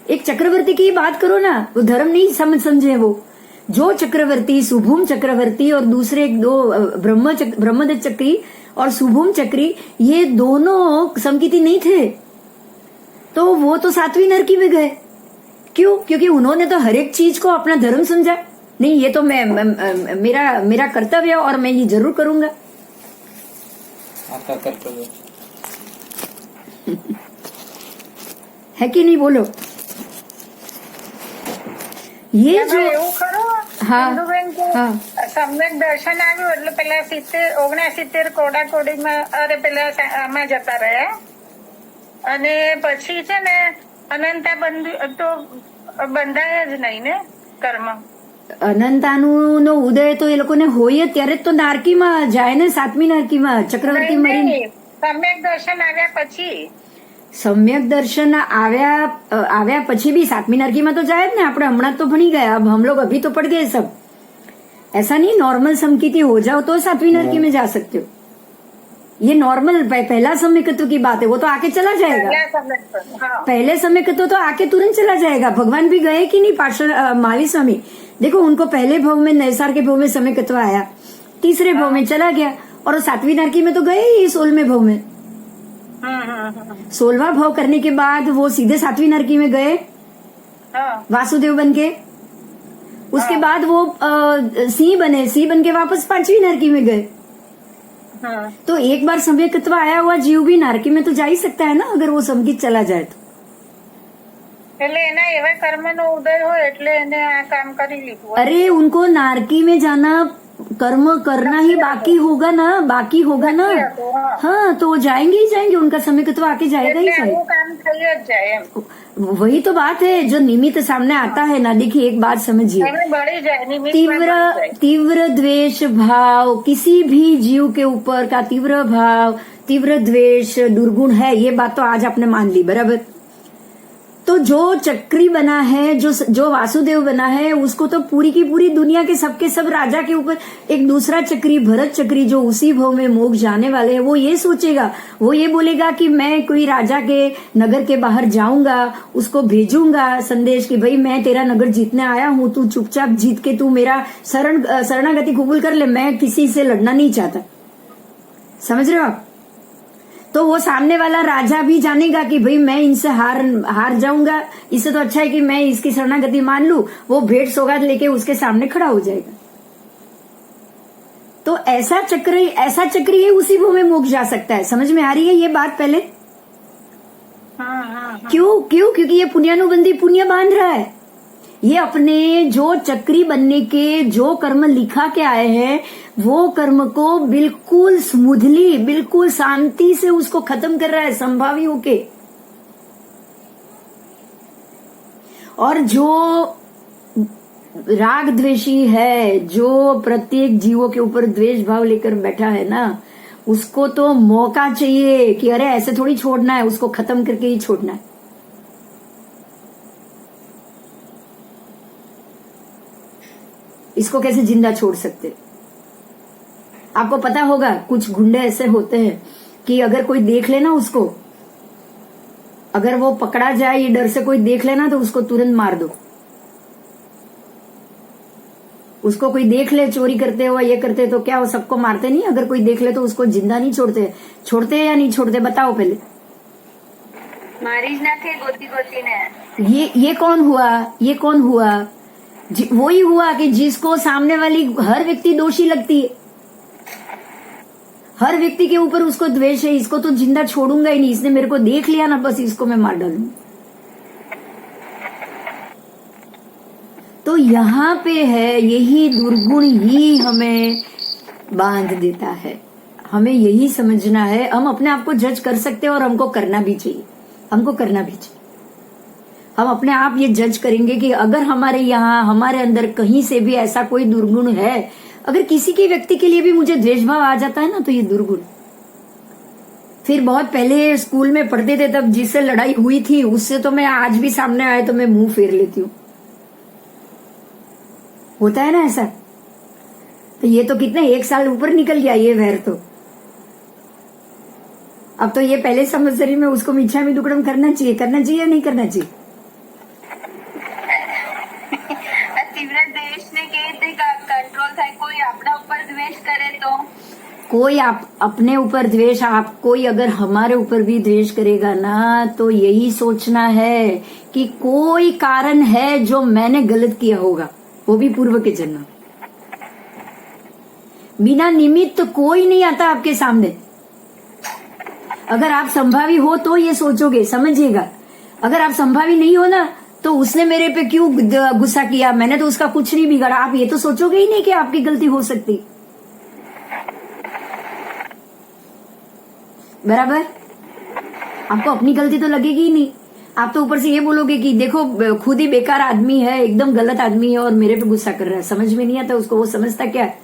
Speaker 1: एक चक्रवर्ती की बात करो ना, वो धर्म नहीं समझे, वो जो चक्रवर्ती, सुभूम चक्रवर्ती और दूसरे दो ब्रह्मदत्त चक्री और सुभूम चक्री, ये दोनों समकिति नहीं थे, तो वो तो 7वीं नरकी में गए। क्यों? क्योंकि उन्होंने तो हर एक चीज को अपना धर्म समझा। नहीं, ये तो मेरा कर्तव्य है और मैं ये जरूर करूंगा।
Speaker 4: आपका कर्तव्य
Speaker 1: है कि नहीं? बोलो। ये जो हाँ,
Speaker 2: सम्यक दर्शन આવ્યું એટલે પેલા 69 કોડાકોડીમાં પેલા આમાં જતા રહ્યા અને પછી છે ને અનંતા તો બંધાય જ નહીં ને કર્મ.
Speaker 1: અનંતાનું ઉદય તો એ લોકોને હોય ત્યારે જ તો નારકીમાં જાય ને, 7મી નારકીમાં ચક્રવર્તી મરીને.
Speaker 2: સમ્યક દર્શન આવ્યા પછી,
Speaker 1: सम्यक दर्शन आव्या પછી भी 7મી नरकी में तो जाए ना। આપણે હમણાં तो भणी गए, अब हम लोग अभी तो पढ़ गए सब। ऐसा नहीं नॉर्मल समकिति हो जाओ तो 7वीं नरकी में जा सकते हो। ये नॉर्मल पहला सम्यकत्व की बात है, वो तो आके चला जाएगा। पहले सम्यकत्व तो आके तुरंत चला जाएगा। भगवान भी गए कि नहीं? महावीर स्वामी देखो, उनको पहले भव में, नैसार के भव में सम्यकत्व आया, तीसरे भव में चला गया, और 7वीं नरकी में तो गए ही 16वें भव में। 16वां भाव करने के बाद वो सीधे 7वीं नरकी में गए वासुदेव बन के। उसके बाद वो सिंह बन के वापस 5वीं नरकी में गए। तो एक बार सम्यकत्व आया हुआ जीव भी नारकी में तो जा ही सकता है ना, अगर वो समकित चला जाए तो।
Speaker 2: એટલે એના એવા કર્મનો ઉદય હોય એટલે એને આ કામ કરી લીધું।
Speaker 1: अरे उनको नारकी में जाना, कर्म करना ही बाकी होगा ना। हाँ, तो वो जाएंगे ही जाएंगे, उनका सम्यकत्व आके जाएगा ही जाएगा।
Speaker 2: काम થઈ જ જાય એમ।
Speaker 1: वही तो बात है, जो निमित्त सामने आता है ना। देखिए एक बात समझिए,
Speaker 2: बढ़ी जाए निमित्त
Speaker 1: तीव्र द्वेष भाव किसी भी जीव के ऊपर का तीव्र भाव, तीव्र द्वेष दुर्गुण है, ये बात तो आज आपने मान ली, बराबर। तो जो चक्री बना है, जो वासुदेव बना है, उसको तो पूरी की पूरी दुनिया के सबके सब राजा के ऊपर एक दूसरा चक्री, भरत चक्री, जो उसी भव में मोक्ष जाने वाले हैं, वो ये सोचेगा, वो ये बोलेगा कि मैं कोई राजा के नगर के बाहर जाऊंगा, उसको भेजूंगा संदेश कि भाई मैं तेरा नगर जीतने आया हूं, तू चुपचाप जीत के तू मेरा शरणागति कबूल कर ले, मैं किसी से लड़ना नहीं चाहता। समझ रहे हो आप? तो वो सामने वाला राजा भी जानेगा कि भाई मैं इनसे हार जाऊंगा, इससे तो अच्छा है कि मैं इसकी शरणागति मान लूं। वो भेंट सौगात लेके उसके सामने खड़ा हो जाएगा। तो ऐसा चक्री है, उसी भव में मोक्ष जा सकता है। समझ में आ रही है ये बात? पहले क्यों? क्योंकि ये पुण्यानुबंधी पुण्य बांध रहा है। ये अपने जो चक्री बनने के जो कर्म लिखा के आए हैं, वो कर्म को बिल्कुल स्मूथली, बिल्कुल शांति से उसको खत्म कर रहा है, संभावी होके। और जो राग द्वेषी है, जो प्रत्येक जीवों के ऊपर द्वेष भाव लेकर बैठा है ना, उसको तो मौका चाहिए कि अरे ऐसे थोड़ी छोड़ना है, उसको खत्म करके ही छोड़ना है। इसको कैसे जिंदा छोड़ सकते? आपको पता होगा कुछ गुंडे ऐसे होते हैं कि अगर कोई देख लेना उसको, अगर वो पकड़ा जाए ये डर से कोई देख लेना तो उसको तुरंत मार दो। उसको कोई देख ले चोरी करते हो ये करते तो क्या वो सबको मारते नहीं? अगर कोई देख ले तो उसको जिंदा नहीं छोड़ते। छोड़ते या नहीं छोड़ते बताओ पहले।
Speaker 4: मारीज ना थे गोती गोती ने।
Speaker 1: ये कौन हुआ? ये कौन हुआ? वही हुआ कि जिसको सामने वाली हर व्यक्ति दोषी लगती है, हर व्यक्ति के ऊपर उसको द्वेष है। इसको तो जिंदा छोड़ूंगा ही नहीं, इसने मेरे को देख लिया ना, बस इसको मैं मार डालूंगा। तो यहाँ पे है, यही दुर्गुण ही हमें बांध देता है। हमें यही समझना है। हम अपने आप को जज कर सकते हैं और हमको करना भी चाहिए, हमको करना भी चाहिए। हम अपने आप ये जज करेंगे कि अगर हमारे यहाँ हमारे अंदर कहीं से भी ऐसा कोई दुर्गुण है, अगर किसी के व्यक्ति के लिए भी मुझे द्वेष भाव आ जाता है ना, तो ये दुर्गुण। फिर बहुत पहले स्कूल में पढ़ते थे तब जिससे लड़ाई हुई थी उससे तो मैं आज भी सामने आए तो मैं मुंह फेर लेती हूँ। होता है ना ऐसा? तो ये तो कितने 1 साल ऊपर निकल गया ये वैर तो। अब तो ये पहले संवत्सरी में उसको मिच्छामी दुक्कड़म करना चाहिए या नहीं करना चाहिए?
Speaker 4: तीव्र द्वेष ने केવી રીતે कंट्रोल થાય? कोई अपना ऊपर द्वेष करे तो?
Speaker 1: कोई अपने ऊपर द्वेष, आप कोई अगर हमारे ऊपर भी द्वेष करेगा ना, तो यही सोचना है कि कोई कारण है जो मैंने गलत किया होगा, वो भी पूर्व के जन्म। बिना निमित्त कोई नहीं आता आपके सामने। अगर आप संभावी हो तो ये सोचोगे, समझिएगा। अगर आप संभावी नहीं हो ना, तो उसने मेरे पे क्यों गुस्सा किया, मैंने तो उसका कुछ नहीं बिगाड़ा, आप ये तो सोचोगे ही नहीं कि आपकी गलती हो सकती। बराबर? आपको अपनी गलती तो लगेगी ही नहीं। आप तो ऊपर से ये बोलोगे कि देखो खुद ही बेकार आदमी है, एकदम गलत आदमी है और मेरे पे गुस्सा कर रहा है। समझ में नहीं आता उसको, वो समझता क्या है?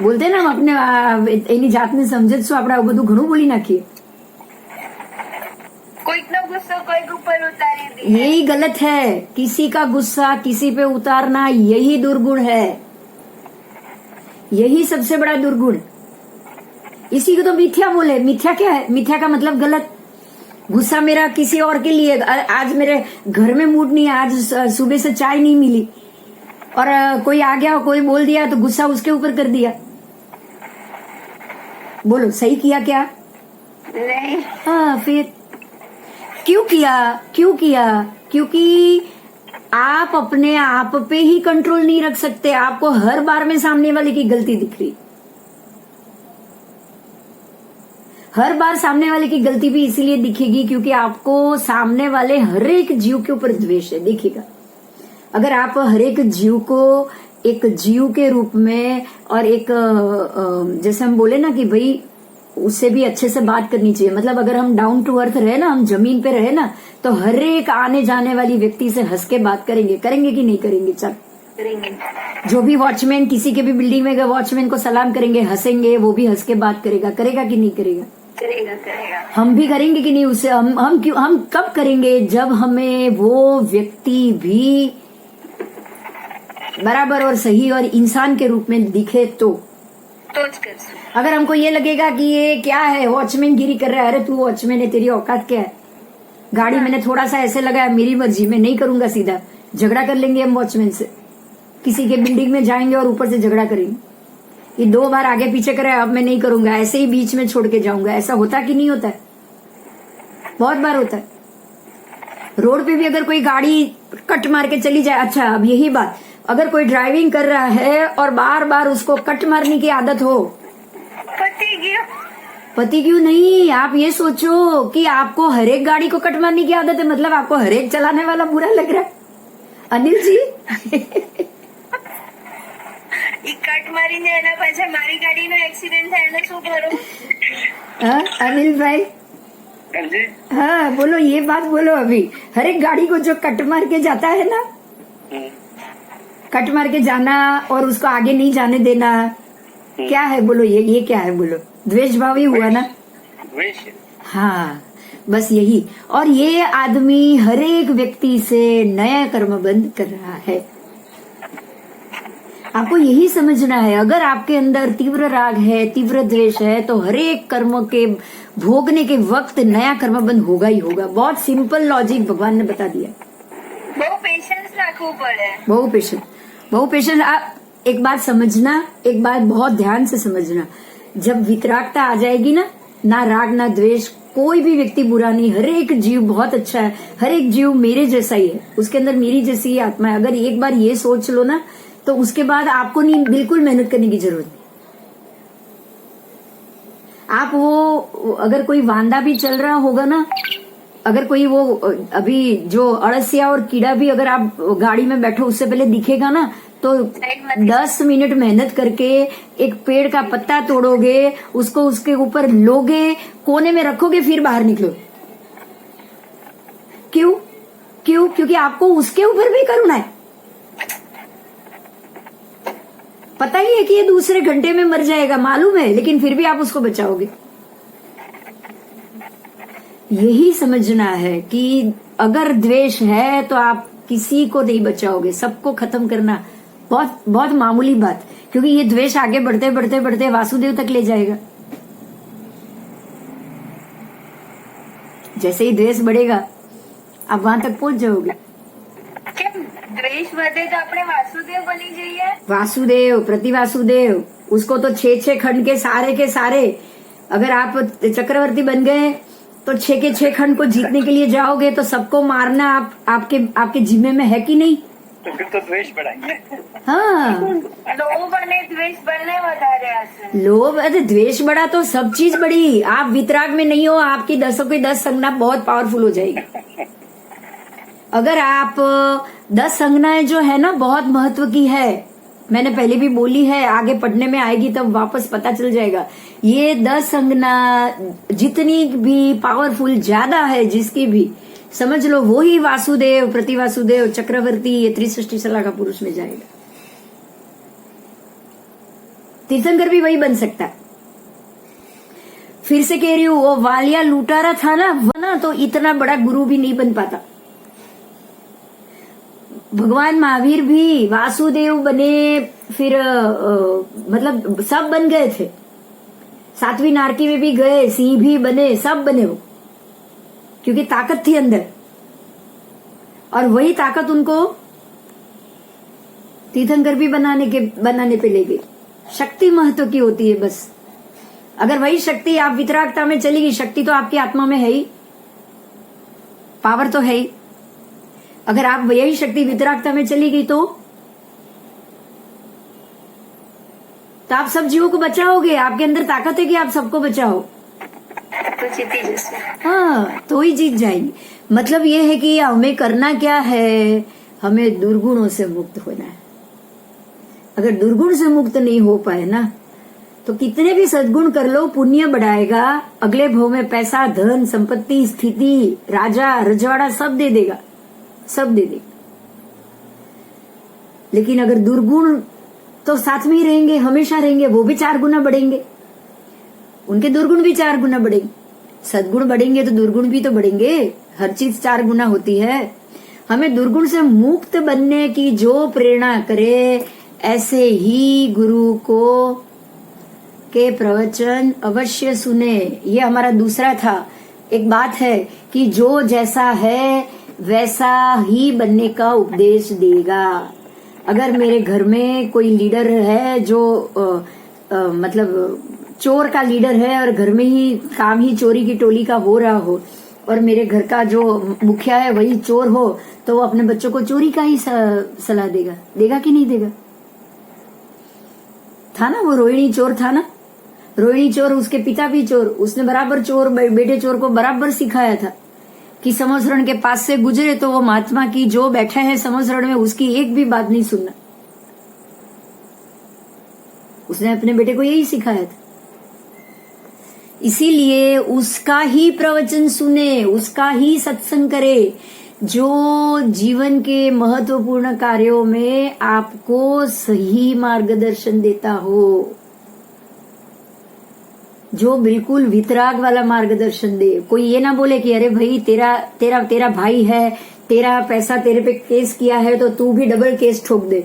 Speaker 1: बोलते ना हम अपने एनी जात ने समझे तो आपड़ा બધું ઘણું બોલી નાખીએ।
Speaker 4: કોઈકનો ગુસ્સો કોઈક ઉપર ઉતારી દે।
Speaker 1: यही गलत है। किसी का गुस्सा किसी पे उतारना यही दुर्गुण है, यही सबसे बड़ा दुर्गुण। इसी को तो मिथ्या बोले। मिथ्या क्या है? मिथ्या का मतलब गलत। गुस्सा मेरा किसी और के लिए, आज मेरे घर में मूड नहीं है, आज सुबह से चाय नहीं मिली और कोई आ गया कोई बोल दिया तो गुस्सा उसके ऊपर कर दिया। बोलो सही किया क्या?
Speaker 4: नहीं।
Speaker 1: हाँ, फिर क्यों किया? क्योंकि आप अपने आप पे ही कंट्रोल नहीं रख सकते। आपको हर बार में सामने वाले की गलती दिख रही, हर बार सामने वाले की गलती भी इसीलिए दिखेगी क्योंकि आपको सामने वाले हर एक जीव के ऊपर द्वेष है। देखिएगा, अगर आप हर एक जीव को एक जीव के रूप में और एक जैसे हम बोले ना कि भाई उससे भी अच्छे से बात करनी चाहिए, मतलब अगर हम डाउन टू अर्थ रहे ना, हम जमीन पे रहे ना, तो हर एक आने जाने वाली व्यक्ति से हंस के बात करेंगे कि नहीं करेंगे? चल
Speaker 4: करेंगे।
Speaker 1: जो भी वॉचमैन किसी के भी बिल्डिंग में गए वॉचमैन को सलाम करेंगे, हंसेंगे, वो भी हंस के बात करेगा कि नहीं करेगा?
Speaker 4: करेगा।
Speaker 1: हम भी करेंगे कि नहीं? उससे हम कब करेंगे? जब हमें वो व्यक्ति भी बराबर और सही और इंसान के रूप में दिखे तो अगर हमको ये लगेगा कि ये क्या है, वॉचमैन गिरी कर रहा है, अरे तू वॉचमैन है, तेरी औकात क्या है? गाड़ी मैंने थोड़ा सा ऐसे लगाया, मेरी मर्जी, मैं नहीं करूंगा, सीधा झगड़ा कर लेंगे हम वॉचमैन से। किसी के बिल्डिंग में जाएंगे और ऊपर से झगड़ा करेंगे, ये 2 बार आगे पीछे करे, अब मैं नहीं करूंगा, ऐसे ही बीच में छोड़ के जाऊंगा। ऐसा होता कि नहीं होता है? बहुत बार होता है। रोड पे भी अगर कोई गाड़ी कट मार के चली जाए, अच्छा अब यही बात, अगर कोई ड्राइविंग कर रहा है और बार बार उसको कट मारने की आदत हो, पति क्यों नहीं? आप ये सोचो कि आपको हर एक गाड़ी को कट मारने की आदत है, मतलब आपको हर एक चलाने वाला बुरा लग रहा है। अनिल जी
Speaker 4: कट मारी ने एना पाछा मारी गाड़ी नो एक्सीडेंट थाय एने शुं करूं?
Speaker 1: हाँ अनिल भाई, हाँ बोलो, ये बात बोलो। अभी हर एक गाड़ी को जो कट मार के जाता है ना, कट मार के जाना और उसको आगे नहीं जाने देना, क्या है बोलो? ये क्या है बोलो? द्वेष भाव ही हुआ ना?
Speaker 3: द्वेष।
Speaker 1: हाँ, बस यही। और ये आदमी हर एक व्यक्ति से नया कर्म बंद कर रहा है। आपको यही समझना है, अगर आपके अंदर तीव्र राग है, तीव्र द्वेष है, तो हर एक कर्म के भोगने के वक्त नया कर्म बंद होगा ही होगा। बहुत सिंपल लॉजिक भगवान ने बता दिया।
Speaker 4: બહુ પેશન્સ રાખવું પડે।
Speaker 1: बहु पेशेंस। आप एक बात समझना, एक बात बहुत ध्यान से समझना, जब वितरागता आ जाएगी ना राग ना द्वेष, कोई भी व्यक्ति बुरा नहीं, हर एक जीव बहुत अच्छा है, हर एक जीव मेरे जैसा ही है, उसके अंदर मेरी जैसी ही आत्मा है। अगर एक बार ये सोच लो ना, तो उसके बाद आपको नहीं, बिल्कुल मेहनत करने की जरूरत नहीं। आप वो, अगर कोई वांदा भी चल रहा होगा ना, अगर कोई वो अभी जो अड़सिया और कीड़ा भी अगर आप गाड़ी में बैठो उससे पहले दिखेगा ना, तो 10 मिनट मेहनत करके एक पेड़ का पत्ता तोड़ोगे, उसको उसके ऊपर लोगे, कोने में रखोगे, फिर बाहर निकलो। क्यों? क्योंकि आपको उसके ऊपर भी करुणा है। पता ही है कि ये दूसरे घंटे में मर जाएगा, मालूम है, लेकिन फिर भी आप उसको बचाओगे। यही समझना है कि अगर द्वेष है तो आप किसी को नहीं बचाओगे, सबको खत्म करना बहुत बहुत मामूली बात, क्योंकि ये द्वेष आगे बढ़ते बढ़ते बढ़ते वासुदेव तक ले जाएगा। जैसे ही द्वेष बढ़ेगा आप वहां तक पहुंच जाओगे।
Speaker 4: કેમ દ્વેષ વધે તો આપણે વાસુદેવ બની જઈએ?
Speaker 1: वासुदेव, प्रति वासुदेव, उसको तो 6 खंड के सारे, अगर आप चक्रवर्ती बन गए तो 6 के 6 खंड को जीतने के लिए जाओगे तो सबको मारना आपके जिम्मे में है कि नहीं?
Speaker 3: तो फिर तो द्वेष बढ़ाएंगे।
Speaker 1: हाँ,
Speaker 4: લોભ અને દ્વેષ બંને વધારે હશે।
Speaker 1: लोभ, अरे द्वेष बढ़ा तो सब चीज बढ़ी। आप वितराग में नहीं हो, आपकी 10 की 10 संज्ञा बहुत पावरफुल हो जाएगी। अगर आप 10 संज्ञाएं जो है ना बहुत महत्व की है, मैंने पहले भी बोली है, आगे पढ़ने में आएगी तब वापस पता चल जाएगा। ये 10 संज्ञा जितनी भी पावरफुल ज्यादा है, जिसकी भी समझ लो, वो ही वासुदेव, प्रति वासुदेव, चक्रवर्ती, ये 63 सलाह का पुरुष में जाएगा। तीर्थंकर भी वही बन सकता है। फिर से कह रही हूँ, वो वालिया लुटारा था ना, तो इतना बड़ा गुरु भी नहीं बन पाता। भगवान महावीर भी वासुदेव बने, फिर मतलब सब बन गए थे। 7वीं नारकी में भी गए, सिंह भी बने, सब बने वो, क्योंकि ताकत थी अंदर, और वही ताकत उनको तीर्थंकर भी बनाने पे ले गई। शक्ति महत्व की होती है बस। अगर वही शक्ति आप वितरागता में चली गई, शक्ति तो आपकी आत्मा में है ही, पावर तो है ही। अगर आप यही शक्ति वितरागता में चली गई तो आप सब जीवों को बचाओगे। आपके अंदर ताकत है कि आप सबको बचाओ,
Speaker 4: तो जीती जैसे।
Speaker 1: हाँ, तो ही जीत जाएंगे। मतलब ये है कि हमें करना क्या है, हमें दुर्गुणों से मुक्त होना है। अगर दुर्गुण से मुक्त नहीं हो पाए ना, तो कितने भी सद्गुण कर लो, पुण्य बढ़ाएगा, अगले भव में पैसा, धन, संपत्ति, स्थिति, राजा, रजवाड़ा सब दे देगा, सब दे देगा। लेकिन अगर दुर्गुण तो साथ में ही रहेंगे, हमेशा रहेंगे, वो भी 4 गुना बढ़ेंगे, उनके दुर्गुण भी 4 गुना बढ़ेंगे। सद्गुण बढ़ेंगे तो दुर्गुण भी तो बढ़ेंगे, हर चीज 4 गुना होती है। हमें दुर्गुण से मुक्त बनने की जो प्रेरणा करे, ऐसे ही गुरु को के प्रवचन अवश्य सुने। ये हमारा दूसरा था। एक बात है कि जो जैसा है वैसा ही बनने का उपदेश देगा। अगर मेरे घर में कोई लीडर है जो मतलब चोर का लीडर है, और घर में ही काम ही चोरी की टोली का हो रहा हो, और मेरे घर का जो मुखिया है वही चोर हो, तो वो अपने बच्चों को चोरी का ही सलाह देगा कि नहीं देगा? था ना, वो रोहिणी चोर था ना, रोहिणी चोर, उसके पिता भी चोर, उसने बराबर चोर बेटे चोर को बराबर सिखाया था कि समसरण के पास से गुजरे तो वो महात्मा की जो बैठे हैं समसरण में, उसकी एक भी बात नहीं सुनना। उसने अपने बेटे को यही सिखाया था। इसीलिए उसका ही प्रवचन सुने, उसका ही सत्संग करे। जो जीवन के महत्वपूर्ण कार्यों में आपको सही मार्गदर्शन देता हो, जो बिल्कुल वितराग वाला मार्गदर्शन दे। कोई ये ना बोले कि अरे भाई तेरा तेरा तेरा भाई है, तेरा पैसा तेरे पे केस किया है तो तू भी डबल केस ठोक दे,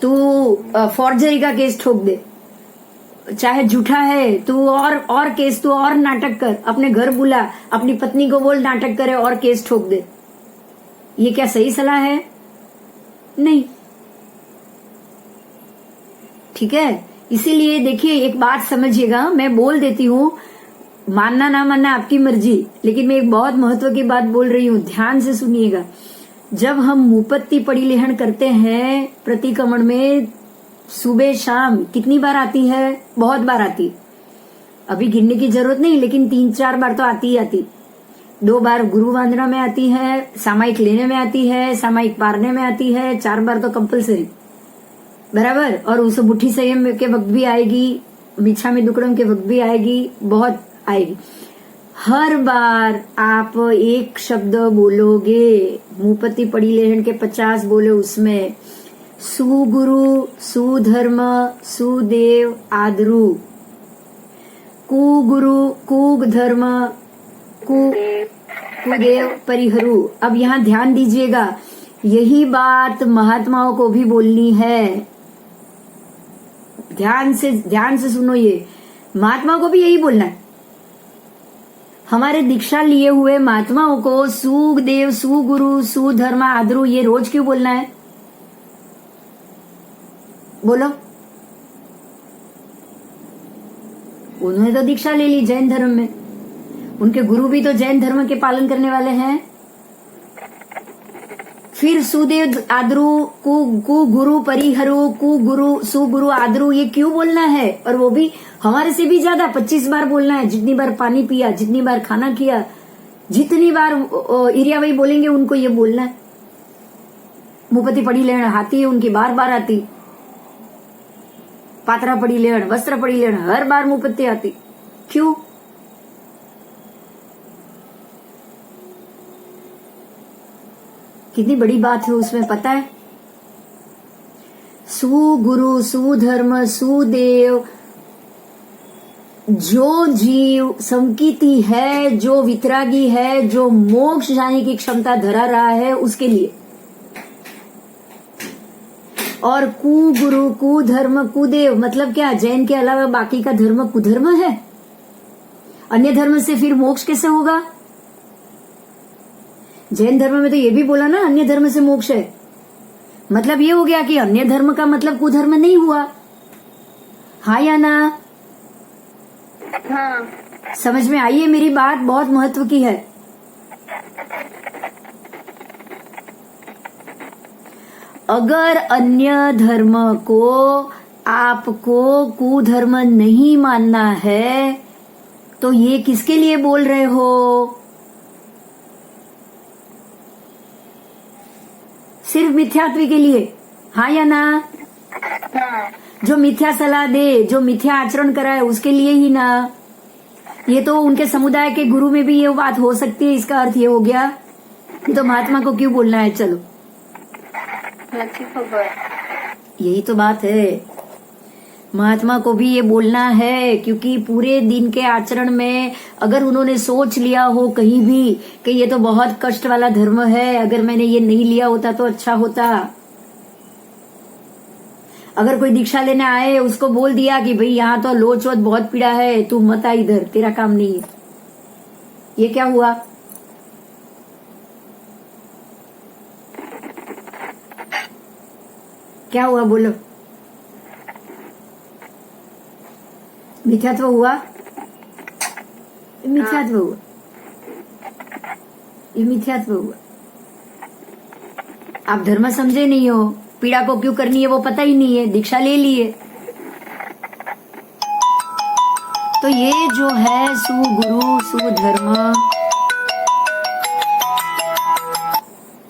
Speaker 1: तू फॉर्जरी का केस ठोक दे, चाहे झूठा है तू और केस, तू और नाटक कर, अपने घर बुला, अपनी पत्नी को बोल नाटक करे और केस ठोक दे। ये क्या सही सलाह है? नहीं। ठीक है, इसीलिए देखिए एक बात समझिएगा, मैं बोल देती हूँ, मानना ना मानना आपकी मर्जी, लेकिन मैं एक बहुत महत्व की बात बोल रही हूँ, ध्यान से सुनिएगा। जब हम मुपत्ति पड़ीलेहन करते हैं प्रतिक्रमण में, सुबह शाम कितनी बार आती है? बहुत बार आती, अभी गिनने की जरूरत नहीं, लेकिन 3-4 बार तो आती ही आती। 2 बार गुरु वंदना में आती है, सामायिक लेने में आती है, सामायिक पारने में आती है, 4 बार तो कंपलसरी, बराबर। और उस बुट्ठी संयम के वक्त भी आएगी, मिच्छा में दुक्कड़म के वक्त भी आएगी, बहुत आएगी। हर बार आप एक शब्द बोलोगे, मुपत्ति पड़ीलेहन के 50 बोले, उसमें सुगुरु, सुधर्म, सुदेव, आदरू, कुगुरु, कुग धर्म, कुदेव, परिहरू। अब यहाँ ध्यान दीजिएगा, यही बात महात्माओं को भी बोलनी है। ध्यान से सुनो, ये महात्माओं को भी यही बोलना है। हमारे दीक्षा लिए हुए महात्माओं को सुदेव, सुगुरु, सुधर्म, आदरू ये रोज क्यों बोलना है? बोलो। उन्होंने तो दीक्षा ले ली जैन धर्म में, उनके गुरु भी तो जैन धर्म के पालन करने वाले हैं। फिर सुदेव, आदरू, कु गुरु, परिहरू, कु गुरु, सुगुरु, आदरू ये क्यों बोलना है? और वो भी हमारे से भी ज्यादा 25 बार बोलना है। जितनी बार पानी पिया, जितनी बार खाना किया, जितनी बार इरियावई बोलेंगे उनको ये बोलना है। मुपत्ति पड़ीलेहन आती है उनकी, बार बार आती। पात्रा पड़ीलेहन, वस्त्र पड़ीलेहन, हर बार मुपत्ति आती। क्यों? कितनी बड़ी बात है उसमें, पता है? सुगुरु, सुधर्म, सुदेव, जो जीव संकीर्ति है, जो वितरागी है, जो मोक्ष जाने की क्षमता धरा रहा है, उसके लिए। और कुगुरु, कुधर्म, कुदेव मतलब क्या? जैन के अलावा बाकी का धर्म कुधर्म है। अन्य धर्म से फिर मोक्ष कैसे होगा? जैन धर्म में तो ये भी बोला ना, अन्य धर्म से मोक्ष है। मतलब ये हो गया कि अन्य धर्म का मतलब कुधर्म नहीं हुआ। हाँ या ना?
Speaker 4: हाँ।
Speaker 1: समझ में आई है मेरी बात? बहुत महत्व की है। अगर अन्य धर्म को आपको कुधर्म नहीं मानना है तो ये किसके लिए बोल रहे हो? सिर्फ मिथ्यात्व के लिए। हाँ या ना?
Speaker 4: हाँ।
Speaker 1: जो मिथ्या सलाह दे, जो मिथ्या आचरण कराए, उसके लिए ही ना। ये तो उनके समुदाय के गुरु में भी ये बात हो सकती है। इसका अर्थ ये हो गया, तो महात्मा को क्यों बोलना है? चलो, यही तो बात है। महात्मा को भी ये बोलना है, क्योंकि पूरे दिन के आचरण में अगर उन्होंने सोच लिया हो कहीं भी कि ये तो बहुत कष्ट वाला धर्म है, अगर मैंने ये नहीं लिया होता तो अच्छा होता। अगर कोई दीक्षा लेने आए, उसको बोल दिया कि भाई यहाँ तो लोचवत बहुत पीड़ा है, तू मत आ इधर, तेरा काम नहीं है, ये क्या हुआ? क्या हुआ? बोलो। मिथ्यात्व हुआ? मिथ्यात्व हुआ, ये मिथ्यात्व हुआ। आप धर्म समझे नहीं हो, पीड़ा को क्यों करनी है वो पता ही नहीं है, दीक्षा ले लिए। तो ये जो है सुगुरु, सुधर्म,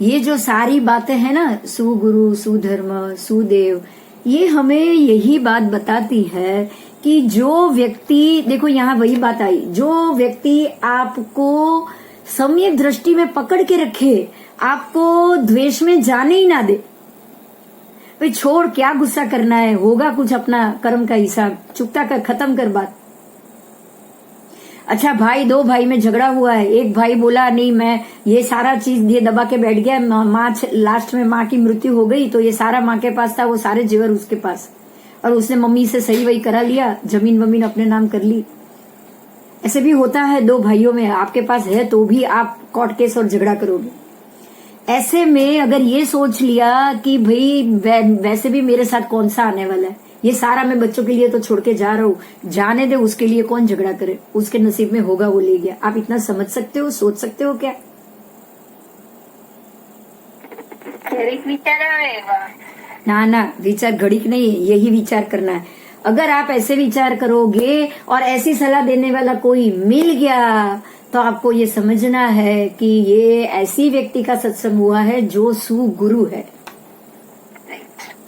Speaker 1: ये जो सारी बातें हैं ना, सुगुरु, सुधर्म, सुदेव, ये हमें यही बात बताती है कि जो व्यक्ति, देखो यहाँ वही बात आई, जो व्यक्ति आपको सम्यक दृष्टि में पकड़ के रखे, आपको द्वेष में जाने ही ना दे। भाई छोड़, क्या गुस्सा करना है, होगा कुछ, अपना कर्म का हिसाब चुकता कर, खत्म कर बात। अच्छा भाई, दो भाई में झगड़ा हुआ है, एक भाई बोला नहीं मैं ये सारा चीज ये दबा के बैठ गया, माँ लास्ट में माँ की मृत्यु हो गई तो ये सारा माँ के पास था, वो सारे जेवर उसके पास, और उसने मम्मी से सही वही करा लिया, जमीन वमीन अपने नाम कर ली। ऐसे भी होता है दो भाइयों में, आपके पास है तो भी आप कोर्ट केस और झगड़ा करोगे। ऐसे में अगर ये सोच लिया कि भाई वैसे भी मेरे साथ कौन सा आने वाला है, ये सारा मैं बच्चों के लिए तो छोड़ के जा रहा हूँ, जाने दे, उसके लिए कौन झगड़ा करे, उसके नसीब में होगा वो ले गया। आप इतना समझ सकते हो, सोच सकते हो क्या? ना ना, विचार घड़ीक नहीं है, यही विचार करना है। अगर आप ऐसे विचार करोगे और ऐसी सलाह देने वाला कोई मिल गया तो आपको ये समझना है कि ये ऐसी व्यक्ति का सत्संग हुआ है जो सुगुरु है।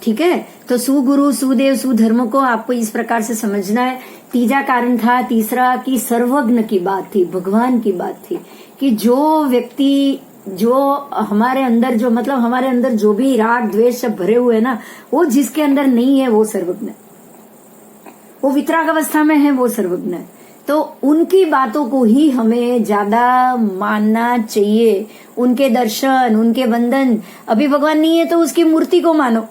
Speaker 1: ठीक है, तो सुगुरु, सुदेव, सुधर्म को आपको इस प्रकार से समझना है। तीजा कारण था, तीसरा कि सर्वज्ञ की बात थी, भगवान की बात थी कि जो व्यक्ति जो हमारे अंदर जो मतलब हमारे अंदर जो भी राग द्वेष सब भरे हुए है ना, वो जिसके अंदर नहीं है वो सर्वज्ञ है, वो वितराग अवस्था में है, वो सर्वज्ञ है। तो उनकी बातों को ही हमें ज्यादा मानना चाहिए, उनके दर्शन, उनके वंदन। अभी भगवान नहीं है तो उसकी मूर्ति को मानो।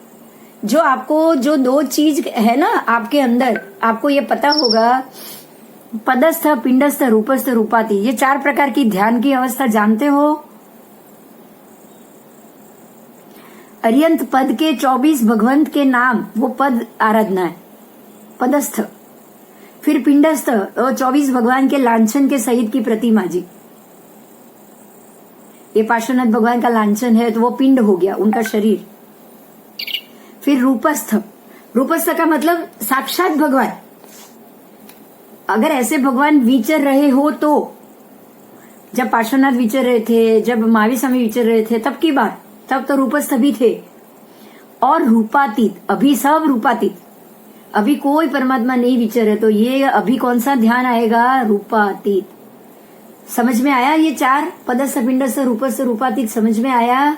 Speaker 1: जो आपको जो दो चीज है ना आपके अंदर, आपको ये पता होगा, पदस्थ, पिंडस्थ, रूपस्थ, रूपाती, ये चार प्रकार की ध्यान की अवस्था जानते हो। अर्यंत पद के 24 भगवंत के नाम, वो पद आराधना है, पदस्थ। फिर पिंडस्थ, 24 भगवान के लांछन के सहित की प्रतिमा जी। ये पार्श्वनाथ भगवान का लांछन है तो वो पिंड हो गया, उनका शरीर। फिर रूपस्थ, रूपस्थ का मतलब साक्षात भगवान। अगर ऐसे भगवान विचर रहे हो तो, जब पार्श्वनाथ विचर रहे थे, जब महावीर स्वामी विचर रहे थे, तब की बात, तब तो रूपस्थ भी थे। और रूपातीत, अभी सब रूपातीत, अभी कोई परमात्मा नहीं विचर है, तो ये अभी कौन सा ध्यान आएगा? रूपातीत। समझ में आया? ये चार पदस्थ, पिंडस्थ, रूपस्थ, रूपातीत समझ में आया?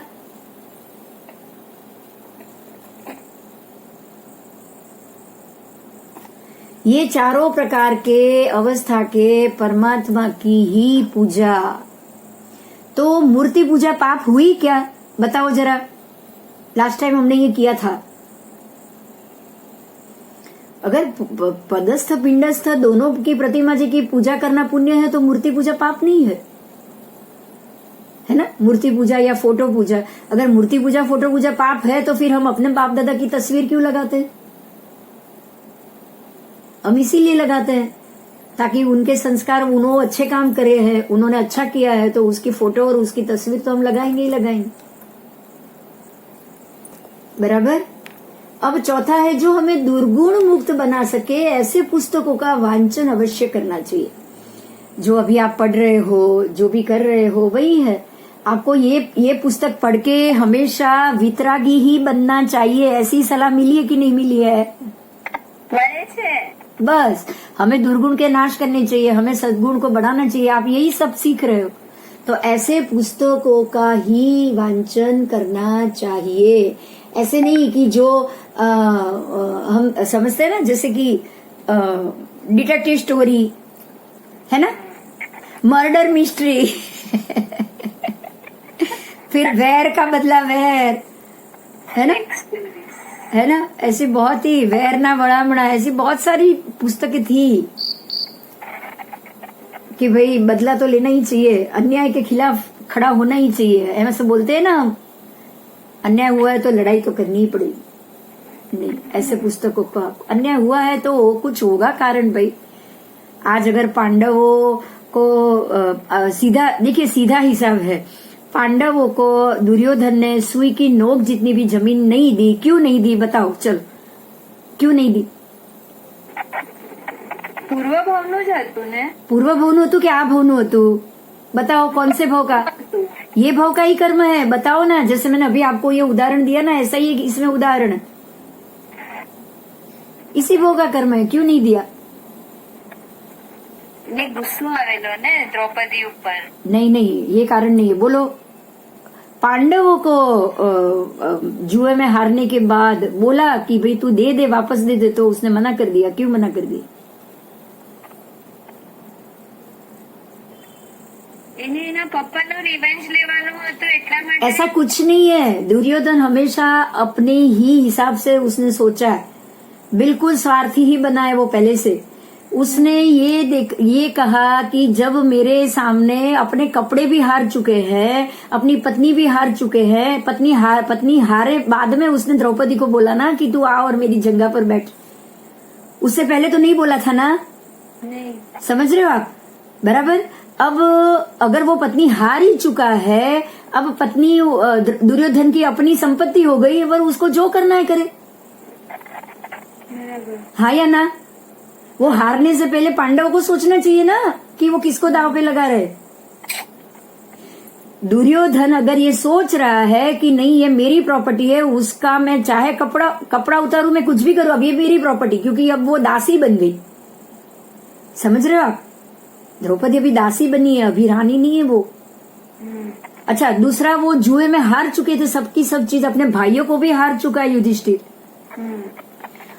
Speaker 1: ये चारों प्रकार के अवस्था के परमात्मा की ही पूजा। तो मूर्ति पूजा पाप हुई क्या? बताओ जरा। लास्ट टाइम हमने ये किया था। अगर पदस्थ पिंडस्थ दोनों की प्रतिमा जी की पूजा करना पुण्य है तो मूर्ति पूजा पाप नहीं है ना? मूर्ति पूजा या फोटो पूजा, अगर मूर्ति पूजा फोटो पूजा पाप है तो फिर हम अपने बाप दादा की तस्वीर क्यों लगाते हैं? हम इसीलिए लगाते हैं ताकि उनके संस्कार, उन्होंने अच्छे काम करे हैं, उन्होंने अच्छा किया है, तो उसकी फोटो और उसकी तस्वीर तो हम लगाएंगे ही लगाएंगे। बराबर। अब चौथा है, जो हमें दुर्गुण मुक्त बना सके ऐसे पुस्तकों का वांचन अवश्य करना चाहिए। जो अभी आप पढ़ रहे हो, जो भी कर रहे हो, वही है। आपको ये पुस्तक पढ़ के हमेशा वितरागी ही बनना चाहिए। ऐसी सलाह मिली है कि नहीं मिली है? बस हमें दुर्गुण के नाश करने चाहिए, हमें सद्गुण को बढ़ाना चाहिए। आप यही सब सीख रहे हो, तो ऐसे पुस्तकों का ही वांचन करना चाहिए। ऐसे नहीं कि जो हम समझते हैं ना, जैसे कि डिटेक्टिव स्टोरी है ना, मर्डर मिस्ट्री फिर वैर का बदला वैर, है ना, ऐसी बहुत ही वैर ना बड़ा बड़ा, ऐसी बहुत सारी पुस्तकें थी कि भाई बदला तो लेना ही चाहिए, अन्याय के खिलाफ खड़ा होना ही चाहिए। ऐसे बोलते हैं ना, अन्याय हुआ है तो लड़ाई तो करनी ही पड़ेगी। नहीं, ऐसे पुस्तकों का अन्याय हुआ है तो कुछ होगा कारण भाई। आज अगर पांडवों को सीधा देखिए, सीधा हिसाब है, पांडवों को दुर्योधन ने सुई की नोक जितनी भी जमीन नहीं दी। क्यों नहीं दी बताओ? चलो, क्यों नहीं दी?
Speaker 4: પૂર્વ ભાવનું જ હતું ને?
Speaker 1: पूर्व भावनु હતું कि आ भावनु હતું? बताओ कौन से भाव का? ये भाव का ही कर्म है। बताओ ना, जैसे मैंने अभी आपको ये उदाहरण दिया ना, ऐसा ही इसमें उदाहरण है, इसी भाव का कर्म है। क्यों नहीं दिया?
Speaker 4: ને ગુસ્સો આવેલો ને દ્રૌપદી ઉપર.
Speaker 1: नहीं नहीं, ये कारण नहीं है। बोलो, पांडवों को जुए में हारने के बाद बोला कि भाई तू दे दे, वापस दे दे, तो उसने मना कर दिया। क्यों मना कर दिया?
Speaker 4: એને એના પપ્પાનો રિવેન્જ લેવાનો હતો એટલા માટે।
Speaker 1: ऐसा कुछ नहीं है। दुर्योधन हमेशा अपने ही हिसाब से उसने सोचा है, बिल्कुल स्वार्थी ही बना है वो पहले से। उसने ये कहा कि जब मेरे सामने अपने कपड़े भी हार चुके हैं, अपनी पत्नी भी हार चुके हैं, पत्नी हारे बाद में उसने द्रौपदी को बोला ना कि तू आ और मेरी जंगा पर बैठ। उससे पहले तो नहीं बोला था ना?
Speaker 4: नहीं।
Speaker 1: समझ रहे हो आप? बराबर। अब अगर वो पत्नी हार ही चुका है, अब पत्नी दुर्योधन की अपनी संपत्ति हो गई, पर उसको जो करना है करे। हाँ या ना? वो हारने से पहले पांडवों को सोचना चाहिए ना कि वो किसको दाव पे लगा रहे। दुर्योधन अगर ये सोच रहा है कि नहीं ये मेरी प्रॉपर्टी है, उसका मैं चाहे कपड़ा उतारू, मैं कुछ भी करूं, अब ये मेरी प्रॉपर्टी, क्योंकि अब वो दासी बन गई। समझ रहे हो आप? द्रौपदी अभी दासी बनी है, अभी रानी नहीं है वो। अच्छा, दूसरा वो जुए में हार चुके थे, सबकी सब चीज। अपने भाइयों को भी हार चुका है युधिष्ठिर,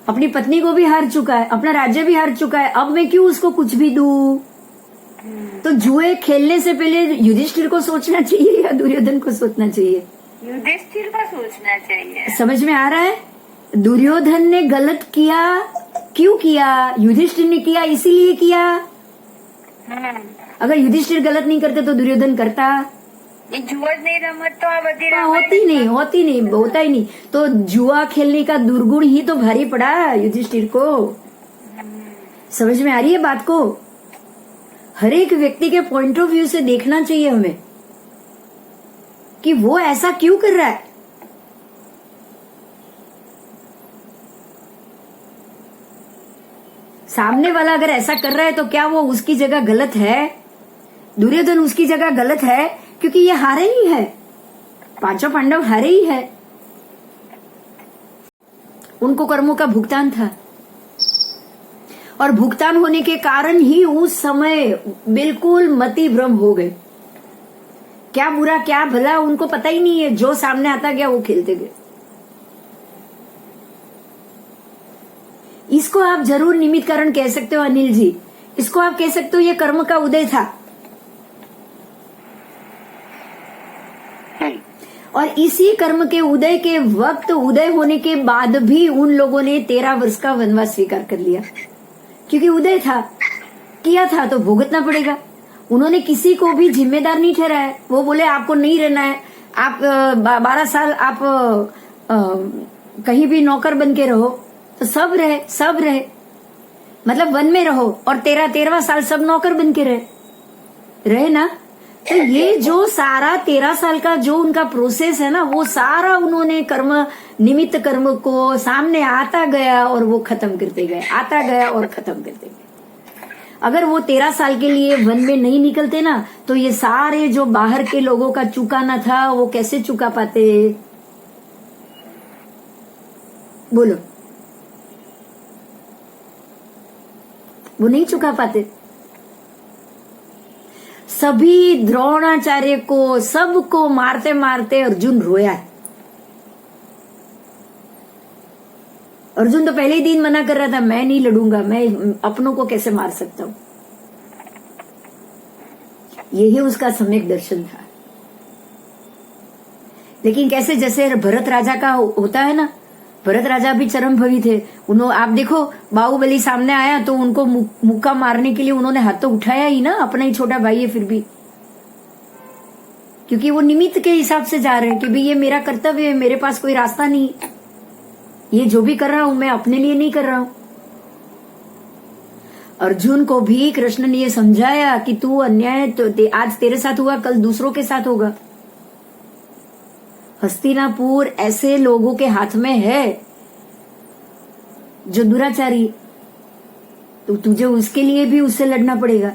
Speaker 1: अपनी पत्नी को भी हार चुका है, अपना राज्य भी हार चुका है। अब मैं क्यों उसको कुछ भी दूं? तो जुए खेलने से पहले युधिष्ठिर को सोचना चाहिए या दुर्योधन को सोचना चाहिए?
Speaker 4: युधिष्ठिर को सोचना चाहिए।
Speaker 1: समझ में आ रहा है? दुर्योधन ने गलत किया, क्यों किया? युधिष्ठिर ने किया, इसीलिए किया। अगर युधिष्ठिर गलत नहीं करते तो दुर्योधन करता?
Speaker 4: ये जुआ नहीं रमत तो आ बधी
Speaker 1: होती नहीं, होता ही नहीं। तो जुआ खेलने का दुर्गुण ही तो भारी पड़ा युधिष्ठिर को। समझ में आ रही है बात को? हर एक व्यक्ति के पॉइंट ऑफ व्यू से देखना चाहिए हमें कि वो ऐसा क्यों कर रहा है। सामने वाला अगर ऐसा कर रहा है तो क्या वो उसकी जगह गलत है? दुर्योधन उसकी जगह गलत है, क्योंकि ये हारे ही है, पांचों पांडव हारे ही है। उनको कर्मों का भुगतान था, और भुगतान होने के कारण ही उस समय बिल्कुल मति भ्रम हो गए। क्या बुरा क्या भला उनको पता ही नहीं है, जो सामने आता गया वो खेलते गए। इसको आप जरूर निमित्त कारण कह सकते हो अनिल जी, इसको आप कह सकते हो ये कर्म का उदय था। और इसी कर्म के उदय के वक्त, उदय होने के बाद भी उन लोगों ने 13 वर्ष का वनवास स्वीकार कर लिया, क्योंकि उदय था, किया था तो भुगतना पड़ेगा। उन्होंने किसी को भी जिम्मेदार नहीं ठहराया। वो बोले आपको नहीं रहना है, आप 12 साल आप कहीं भी नौकर बन के रहो, तो सब रहे, मतलब वन में रहो, और 13वां साल सब नौकर बन के रहे ना। तो ये जो सारा 13 साल का जो उनका प्रोसेस है ना, वो सारा उन्होंने कर्म, निमित्त कर्म को सामने आता गया और वो खत्म करते गए, आता गया और खत्म करते गए। अगर वो 13 साल के लिए वन में नहीं निकलते ना, तो ये सारे जो बाहर के लोगों का चुकाना था वो कैसे चुका पाते? बोलो, वो नहीं चुका पाते। सभी द्रोणाचार्य को, सबको मारते मारते अर्जुन रोया है। अर्जुन तो पहले ही दिन मना कर रहा था, मैं नहीं लड़ूंगा, मैं अपनों को कैसे मार सकता हूं। यही उसका सम्यक दर्शन था। लेकिन कैसे, जैसे भरत राजा का होता है ना, भरत राजा भी चरम भवी थे। उन्होंने, आप देखो, बाहुबली सामने आया तो उनको मुक्का मारने के लिए उन्होंने हाथ तो उठाया ही ना, अपना ही छोटा भाई है फिर भी, क्योंकि वो निमित्त के हिसाब से जा रहे हैं कि भाई ये मेरा कर्तव्य है, मेरे पास कोई रास्ता नहीं, ये जो भी कर रहा हूं मैं अपने लिए नहीं कर रहा हूं। अर्जुन को भी कृष्ण ने ये समझाया कि तू अन्याय तो आज तेरे साथ हुआ, कल दूसरों के साथ होगा। हस्तिनापुर ऐसे लोगों के हाथ में है जो दुराचारी, तो तुझे उसके लिए भी उससे लड़ना पड़ेगा,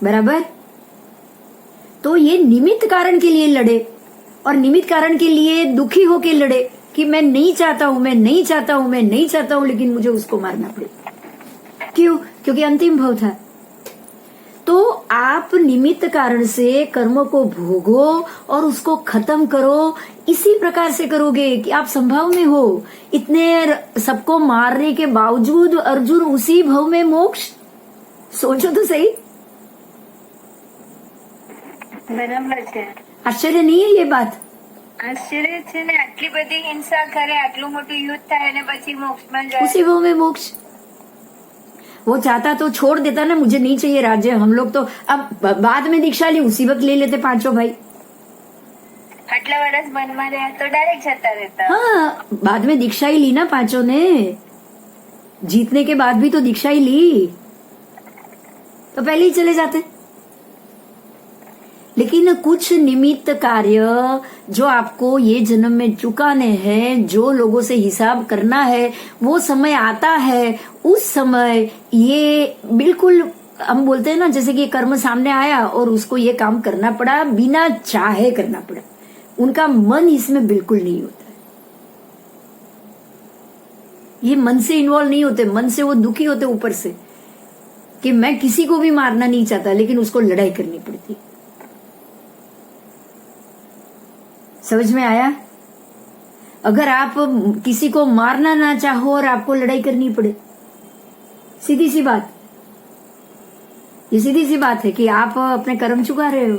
Speaker 1: बराबर। तो ये निमित्त कारण के लिए लड़े, और निमित्त कारण के लिए दुखी होके लड़े कि मैं नहीं चाहता हूं, मैं नहीं चाहता हूं, मैं नहीं चाहता हूं, लेकिन मुझे उसको मारना पड़ेगा। क्यों? क्योंकि अंतिम भाव था। तो आप निमित्त कारण से कर्म को भोगो और उसको खत्म करो। इसी प्रकार से करोगे कि आप संभव में हो। इतने सबको मारने के बावजूद अर्जुन उसी भव में मोक्ष, सोचो तो सही।
Speaker 4: બરાબર છે।
Speaker 1: आश्चर्य नहीं है ये बात?
Speaker 4: આશ્ચર્ય છે ને, આટલી બધી હિંસા કરે, આટલું મોટું યુદ્ધ થાય અને પછી મોક્ષમાં જાય।
Speaker 1: उसी भव में मोक्ष। वो चाहता तो छोड़ देता ना, मुझे नहीं चाहिए राज्य। हम लोग तो अब बाद में दीक्षा ली, उसी वक्त ले लेते पांचों भाई।
Speaker 4: આટલા વર્ષ વનમાં રહ્યા તો ડાયરેક્ટ જતા રહેતા।
Speaker 1: हाँ, बाद में दीक्षा ही ली ना पांचों ने। जीतने के बाद भी तो दीक्षा ही ली, तो पहले ही चले जाते। लेकिन कुछ निमित्त कार्य जो आपको ये जन्म में चुकाने हैं, जो लोगों से हिसाब करना है, वो समय आता है। उस समय ये बिल्कुल हम बोलते हैं ना, जैसे कि कर्म सामने आया और उसको ये काम करना पड़ा, बिना चाहे करना पड़ा। उनका मन इसमें बिल्कुल नहीं होता। ये मन से इन्वॉल्व नहीं होते। मन से वो दुखी होते ऊपर से कि मैं किसी को भी मारना नहीं चाहता, लेकिन उसको लड़ाई करनी पड़ती। समझ में आया? अगर आप किसी को मारना ना चाहो और आपको लड़ाई करनी पड़े, सीधी सी बात, ये सीधी सी बात है कि आप अपने कर्म चुका रहे हो।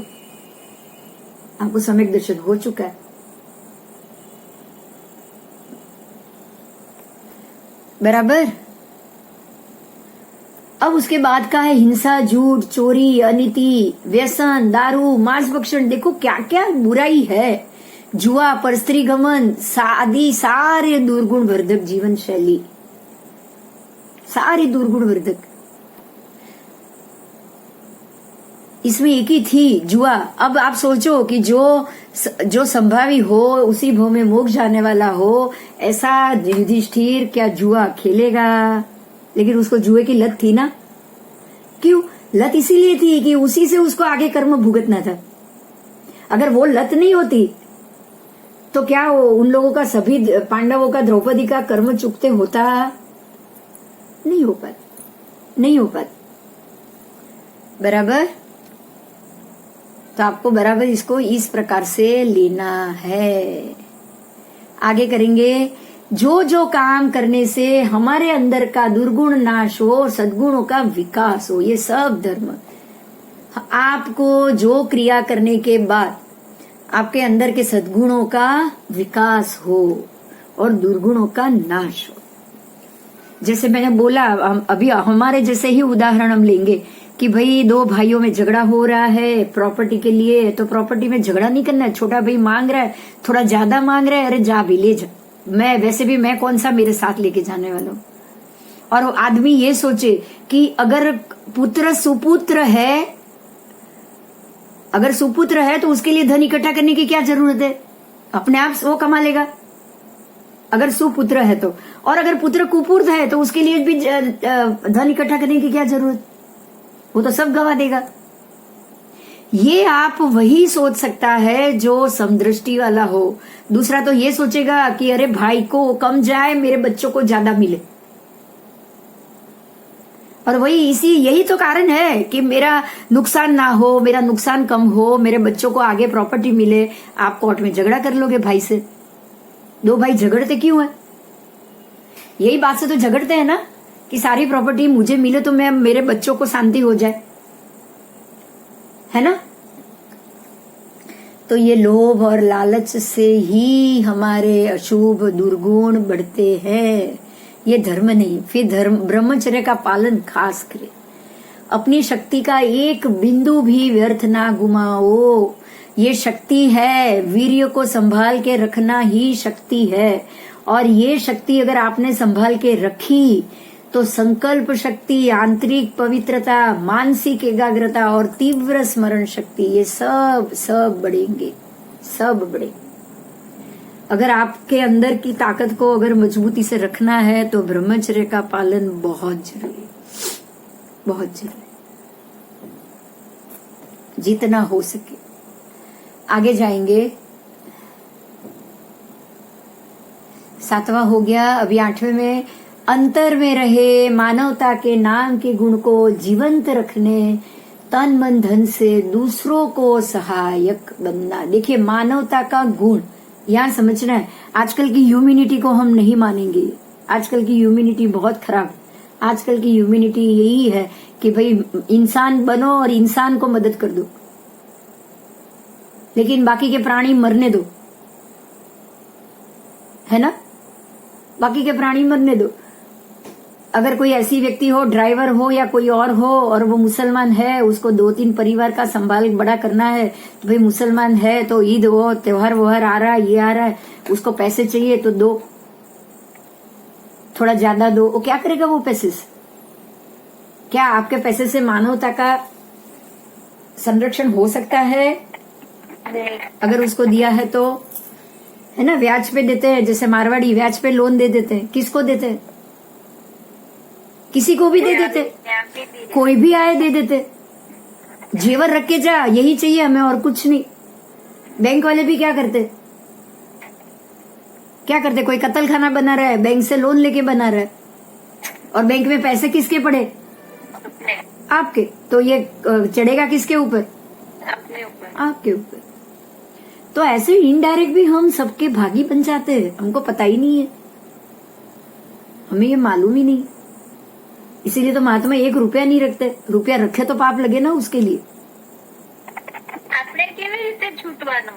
Speaker 1: आपको सम्यक दर्शन हो चुका है। बराबर। अब उसके बाद का है हिंसा, झूठ, चोरी, अनीति, व्यसन, दारू, मांस भक्षण। देखो क्या क्या बुराई है। जुआ, परस्त्री गमन, आदि सारे दुर्गुण वर्धक जीवन शैली, सारी दुर्गुण वर्धक। इसमें एक ही थी, जुआ। अब आप सोचो कि जो संभावी हो, उसी भव में मोक्ष जाने वाला हो, ऐसा युधिष्ठिर क्या जुआ खेलेगा? लेकिन उसको जुए की लत थी ना। क्यों लत? इसीलिए थी कि उसी से उसको आगे कर्म भुगतना था। अगर वो लत नहीं होती तो क्या उन लोगों का, सभी पांडवों का, द्रौपदी का कर्म चुकते होता? नहीं हो पाता, नहीं हो पाता। बराबर। तो आपको बराबर इसको इस प्रकार से लेना है। आगे करेंगे। जो जो काम करने से हमारे अंदर का दुर्गुण नाश हो और सद्गुणों का विकास हो, ये सब धर्म। आपको जो क्रिया करने के बाद आपके अंदर के सद्गुणों का विकास हो और दुर्गुणों का नाश हो। जैसे मैंने बोला, अभी हमारे जैसे ही उदाहरण हम लेंगे कि भाई दो भाइयों में झगड़ा हो रहा है प्रॉपर्टी के लिए, तो प्रॉपर्टी में झगड़ा नहीं करना है। छोटा भाई मांग रहा है, थोड़ा ज्यादा मांग रहा है, अरे जा भी ले जा, मैं वैसे भी मैं कौन सा मेरे साथ लेके जाने वाला हूं। और आदमी ये सोचे कि अगर पुत्र सुपुत्र है, अगर सुपुत्र है तो उसके लिए धन इकट्ठा करने की क्या जरूरत है, अपने आप वो कमा लेगा अगर सुपुत्र है तो। और अगर पुत्र कुपुत्र है तो उसके लिए भी धन इकट्ठा करने की क्या जरूरत, वो तो सब गवा देगा। ये आप वही सोच सकता है जो समदृष्टि वाला हो। दूसरा तो ये सोचेगा कि अरे भाई को कम जाए, मेरे बच्चों को ज्यादा मिले। और वही यही तो कारण है कि मेरा नुकसान ना हो, मेरा नुकसान कम हो, मेरे बच्चों को आगे प्रॉपर्टी मिले। आप कोर्ट में झगड़ा कर लोगे भाई से। दो भाई झगड़ते क्यों है? यही बात से तो झगड़ते हैं ना कि सारी प्रॉपर्टी मुझे मिले तो मैं, मेरे बच्चों को शांति हो जाए, है ना। तो ये लोभ और लालच से ही हमारे अशुभ दुर्गुण बढ़ते हैं। ये धर्म नहीं। फिर धर्म, ब्रह्मचर्य का पालन खास करें। अपनी शक्ति का एक बिंदु भी व्यर्थ ना गुमाओ। ये शक्ति है, वीर्य को संभाल के रखना ही शक्ति है। और ये शक्ति अगर आपने संभाल के रखी तो संकल्प शक्ति, आंतरिक पवित्रता, मानसिक एकाग्रता और तीव्र स्मरण शक्ति, ये सब बढ़ेंगे, सब बढ़ेंगे। अगर आपके अंदर की ताकत को अगर मजबूती से रखना है तो ब्रह्मचर्य का पालन बहुत जरूरी है, बहुत जरूरी, जितना हो सके। आगे जाएंगे। 7वां हो गया। अभी 8वें में, अंतर में रहे मानवता के नाम के गुण को जीवंत रखने तन मन धन से दूसरों को सहायक बनना। देखिए मानवता का गुण यहाँ समझना है। आजकल की ह्यूमैनिटी को हम नहीं मानेंगे। आजकल की ह्यूमैनिटी बहुत खराब। आजकल की ह्यूमैनिटी यही है कि भाई इंसान बनो और इंसान को मदद कर दो, लेकिन बाकी के प्राणी मरने दो, है ना? बाकी के प्राणी मरने दो। अगर कोई ऐसी व्यक्ति हो, ड्राइवर हो या कोई और हो, और वो मुसलमान है, उसको 2-3 परिवार का संभाल बड़ा करना है, तो भाई मुसलमान है तो ईद वो त्योहार वोहार आ रहा है, ये आ रहा है, उसको पैसे चाहिए तो दो, थोड़ा ज्यादा दो। वो क्या करेगा वो पैसे से? क्या आपके पैसे से मानवता का संरक्षण हो सकता है? अगर उसको दिया है तो, है ना? ब्याज पे देते हैं, जैसे मारवाड़ी ब्याज पे लोन दे देते हैं। किसको देते हैं? किसी को भी दे देते, कोई भी आए दे देते। जेवर रख के जा, यही चाहिए हमें और कुछ नहीं। बैंक वाले भी क्या करते? क्या करते? कोई कत्ल खाना बना रहा है, बैंक से लोन लेके बना रहा है, और बैंक में पैसे किसके पड़े? आपके। तो ये चढ़ेगा किसके ऊपर? आपके ऊपर। तो ऐसे इनडायरेक्ट भी हम सबके भागी बन जाते हैं, हमको पता ही नहीं है, हमें ये मालूम ही नहीं। इसीलिए तो महात्मा 1 रुपया नहीं रखते। रुपया रखे तो पाप लगे ना उसके लिए।
Speaker 4: આપણે કેવી રીતે છૂટવાનું?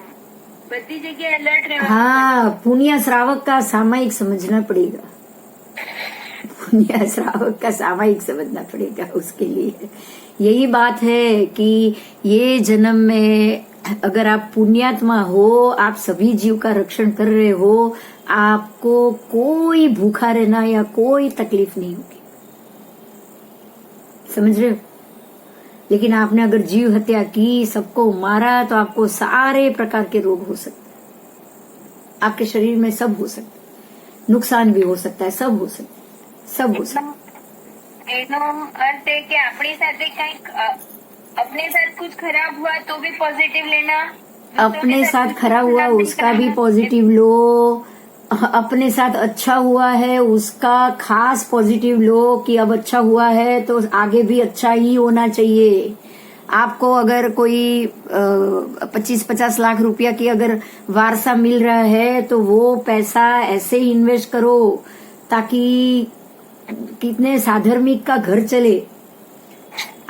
Speaker 4: બધી જગ્યાએ alert રહેવાનું।
Speaker 1: हाँ, पुण्य श्रावक का सामायिक समझना पड़ेगा। पुण्य श्रावक का सामायिक समझना पड़ेगा उसके लिए। यही बात है कि ये जन्म में अगर आप पुण्यात्मा हो, आप सभी जीव का रक्षण कर रहे हो, आपको कोई भूखा रहना या कोई तकलीफ नहीं होगी। समझ रहे हो? लेकिन आपने अगर जीव हत्या की, सबको मारा, तो आपको सारे प्रकार के रोग हो सकते हैं। आपके शरीर में सब हो सकता है, नुकसान भी हो सकता है, सब हो सकता है, सब हो सकता है।
Speaker 4: એનો અર્થ है कि अपनी સાથે કંઈક अपने साथ कुछ खराब हुआ तो भी पॉजिटिव लेना,
Speaker 1: अपने साथ खराब हुआ उसका भी पॉजिटिव लो, अपने साथ अच्छा हुआ है उसका खास पॉजिटिव लो कि अब अच्छा हुआ है तो आगे भी अच्छा ही होना चाहिए। आपको अगर कोई 25-50 लाख रुपया की अगर वारसा मिल रहा है तो वो पैसा ऐसे ही इन्वेस्ट करो ताकि कितने साधर्मिक का घर चले।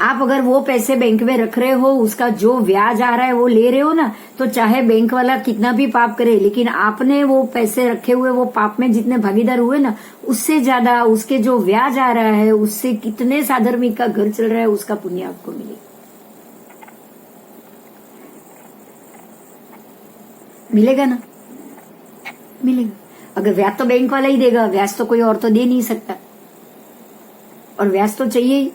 Speaker 1: आप अगर वो पैसे बैंक में रख रहे हो, उसका जो ब्याज आ रहा है वो ले रहे हो ना, तो चाहे बैंक वाला कितना भी पाप करे, लेकिन आपने वो पैसे रखे हुए वो पाप में जितने भागीदार हुए ना, उससे ज्यादा उसके जो ब्याज आ रहा है उससे कितने साधर्मिक का घर चल रहा है, उसका पुण्य आपको मिलेगा। मिलेगा ना? मिलेगा। अगर ब्याज तो बैंक वाला ही देगा, ब्याज तो कोई और तो दे नहीं सकता, और ब्याज तो चाहिए ही।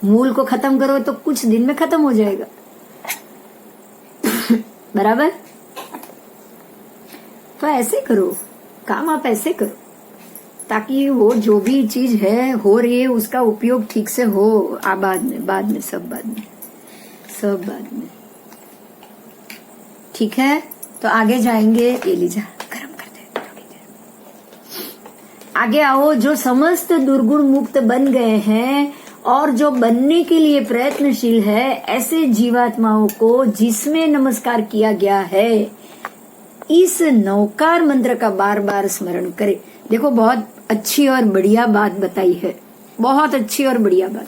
Speaker 1: मूल को खत्म करो तो कुछ दिन में खत्म हो जाएगा। बराबर? तो ऐसे करो काम, आप ऐसे करो ताकि वो जो भी चीज है हो रही है उसका उपयोग ठीक से हो। बाद में सब बाद में। ठीक है, तो आगे जाएंगे। ये लीजा गरम कर दे। आगे आओ। जो समस्त दुर्गुण मुक्त बन गए हैं और जो बनने के लिए प्रयत्नशील है, ऐसे जीवात्माओं को जिसमें नमस्कार किया गया है, इस नौकार मंत्र का बार बार स्मरण करे। देखो बहुत अच्छी और बढ़िया बात बताई है, बहुत अच्छी और बढ़िया बात।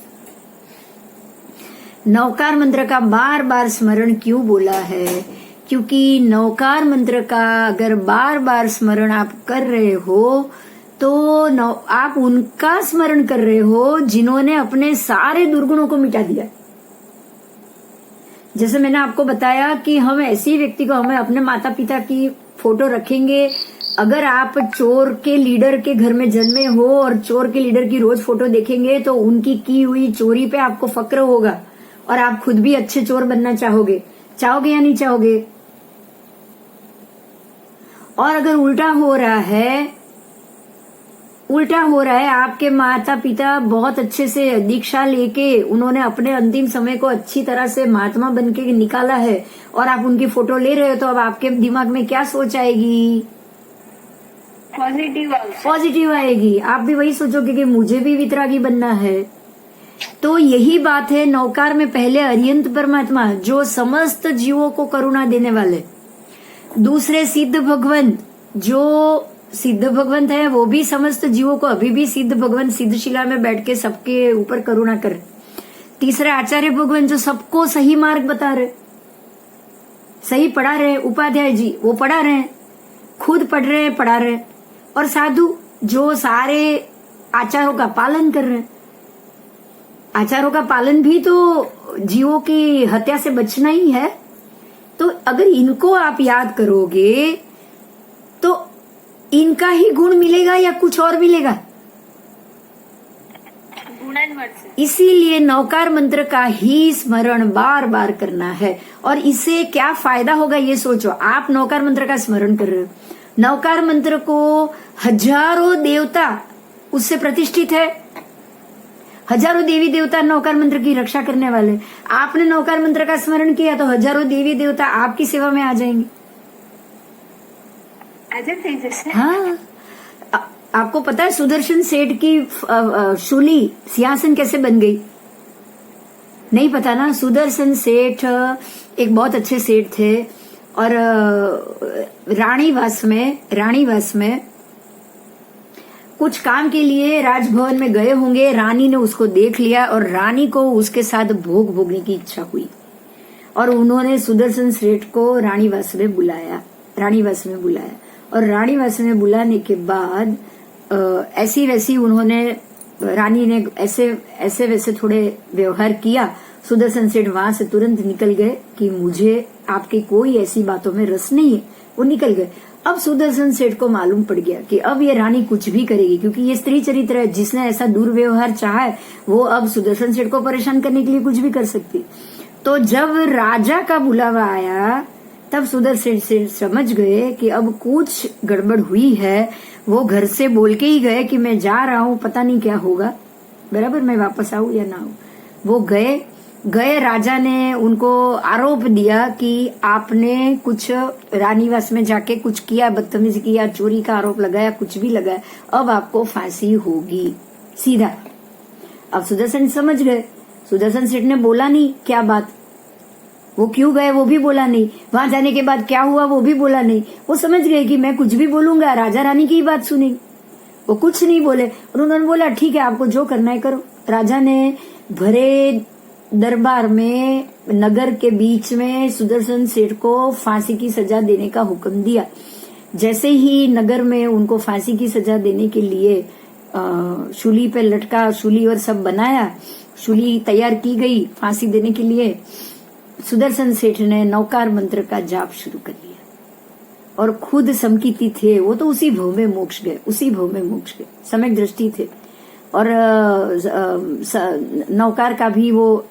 Speaker 1: नौकार मंत्र का बार बार स्मरण क्यों बोला है? क्योंकि नौकार मंत्र का अगर बार बार स्मरण आप कर रहे हो तो आप उनका स्मरण कर रहे हो जिन्होंने अपने सारे दुर्गुणों को मिटा दिया। जैसे मैंने आपको बताया कि हम ऐसी व्यक्ति को, हमें अपने माता पिता की फोटो रखेंगे। अगर आप चोर के लीडर के घर में जन्मे हो और चोर के लीडर की रोज फोटो देखेंगे तो उनकी की हुई चोरी पे आपको फक्र होगा और आप खुद भी अच्छे चोर बनना चाहोगे या नहीं चाहोगे? और अगर उल्टा हो रहा है, आपके माता पिता बहुत अच्छे से दीक्षा लेके उन्होंने अपने अंतिम समय को अच्छी तरह से महात्मा बन के निकाला है और आप उनकी फोटो ले रहे हो, तो अब आपके दिमाग में क्या सोच आएगी? पॉजिटिव आएगी। आप भी वही सोचोगे कि मुझे भी वितरागी बनना है। तो यही बात है, नौकार में पहले अरिहंत परमात्मा जो समस्त जीवों को करुणा देने वाले, दूसरे सिद्ध भगवंत जो सिद्ध भगवंत है वो भी समस्त जीवों को, अभी भी सिद्ध भगवंत सिद्ध शिला में बैठ के सबके ऊपर करुणा कर, तीसरे आचार्य भगवंत जो सबको सही मार्ग बता रहे, सही पढ़ा रहे, उपाध्याय जी वो पढ़ा रहे, खुद पढ़ रहे पढ़ा रहे, और साधु जो सारे आचारों का पालन कर रहे हैं। आचारों का पालन भी तो जीवों की हत्या से बचना ही है। तो अगर इनको आप याद करोगे तो इनका ही गुण मिलेगा या कुछ और मिलेगा? इसीलिए नौकार मंत्र का ही स्मरण बार बार करना है। और इससे क्या फायदा होगा ये सोचो। आप नौकार मंत्र का स्मरण कर रहे हो, नौकार मंत्र को हजारों देवता उससे प्रतिष्ठित है, हजारों देवी देवता नौकार मंत्र की रक्षा करने वाले। आपने नौकार मंत्र का स्मरण किया तो हजारों देवी देवता आपकी सेवा में आ जाएंगे। हाँ, आपको पता है सुदर्शन सेठ की शूली सिंहासन कैसे बन गई? नहीं पता ना। सुदर्शन सेठ एक बहुत अच्छे सेठ थे और रानीवास में कुछ काम के लिए राजभवन में गए होंगे। रानी ने उसको देख लिया और रानी को उसके साथ भोग भोगने की इच्छा हुई और उन्होंने सुदर्शन सेठ को रानीवास में बुलाया और रानीवास में बुलाने के बाद ऐसी वैसी उन्होंने, रानी ने ऐसे वैसे थोड़े व्यवहार किया। सुदर्शन सेठ वहां से तुरंत निकल गए कि मुझे आपकी कोई ऐसी बातों में रस नहीं है, वो निकल गए। अब सुदर्शन सेठ को मालूम पड़ गया कि अब ये रानी कुछ भी करेगी, क्योंकि ये स्त्री चरित्र है। जिसने ऐसा दुर्व्यवहार चाहा है वो अब सुदर्शन सेठ को परेशान करने के लिए कुछ भी कर सकती। तो जब राजा का बुलावा आया तब सुदर्शन सेठ समझ गए कि अब कुछ गड़बड़ हुई है। वो घर से बोल के ही गए कि मैं जा रहा हूँ, पता नहीं क्या होगा, बराबर मैं वापस आऊं या ना आऊं। वो गए राजा ने उनको आरोप दिया कि आपने कुछ रानीवास में जाके कुछ किया, बदतमीजी किया, चोरी का आरोप लगाया, कुछ भी लगाया, अब आपको फांसी होगी सीधा। अब सुदर्शन समझ गए। सुदर्शन सेठ ने बोला नहीं क्या बात, वो क्यों गए वो भी बोला नहीं, वहां जाने के बाद क्या हुआ वो भी बोला नहीं। वो समझ गए कि मैं कुछ भी बोलूंगा राजा रानी की ही बात सुनेंगे। वो कुछ नहीं बोले और उन्होंने बोला ठीक है आपको जो करना है करो। राजा ने भरे दरबार में नगर के बीच में सुदर्शन सेठ को फांसी की सजा देने का हुक्म दिया। जैसे ही नगर में उनको फांसी की सजा देने के लिए शूली पे लटका, शूली और सब बनाया, शूली तैयार की गई फांसी देने के लिए, सुदर्शन सेठ ने नौकार मंत्र का जाप शुरू कर लिया और खुद समकीती थे। वो तो उसी भव में मोक्ष गए, सम्यक दृष्टि थे और नौकार का भी वो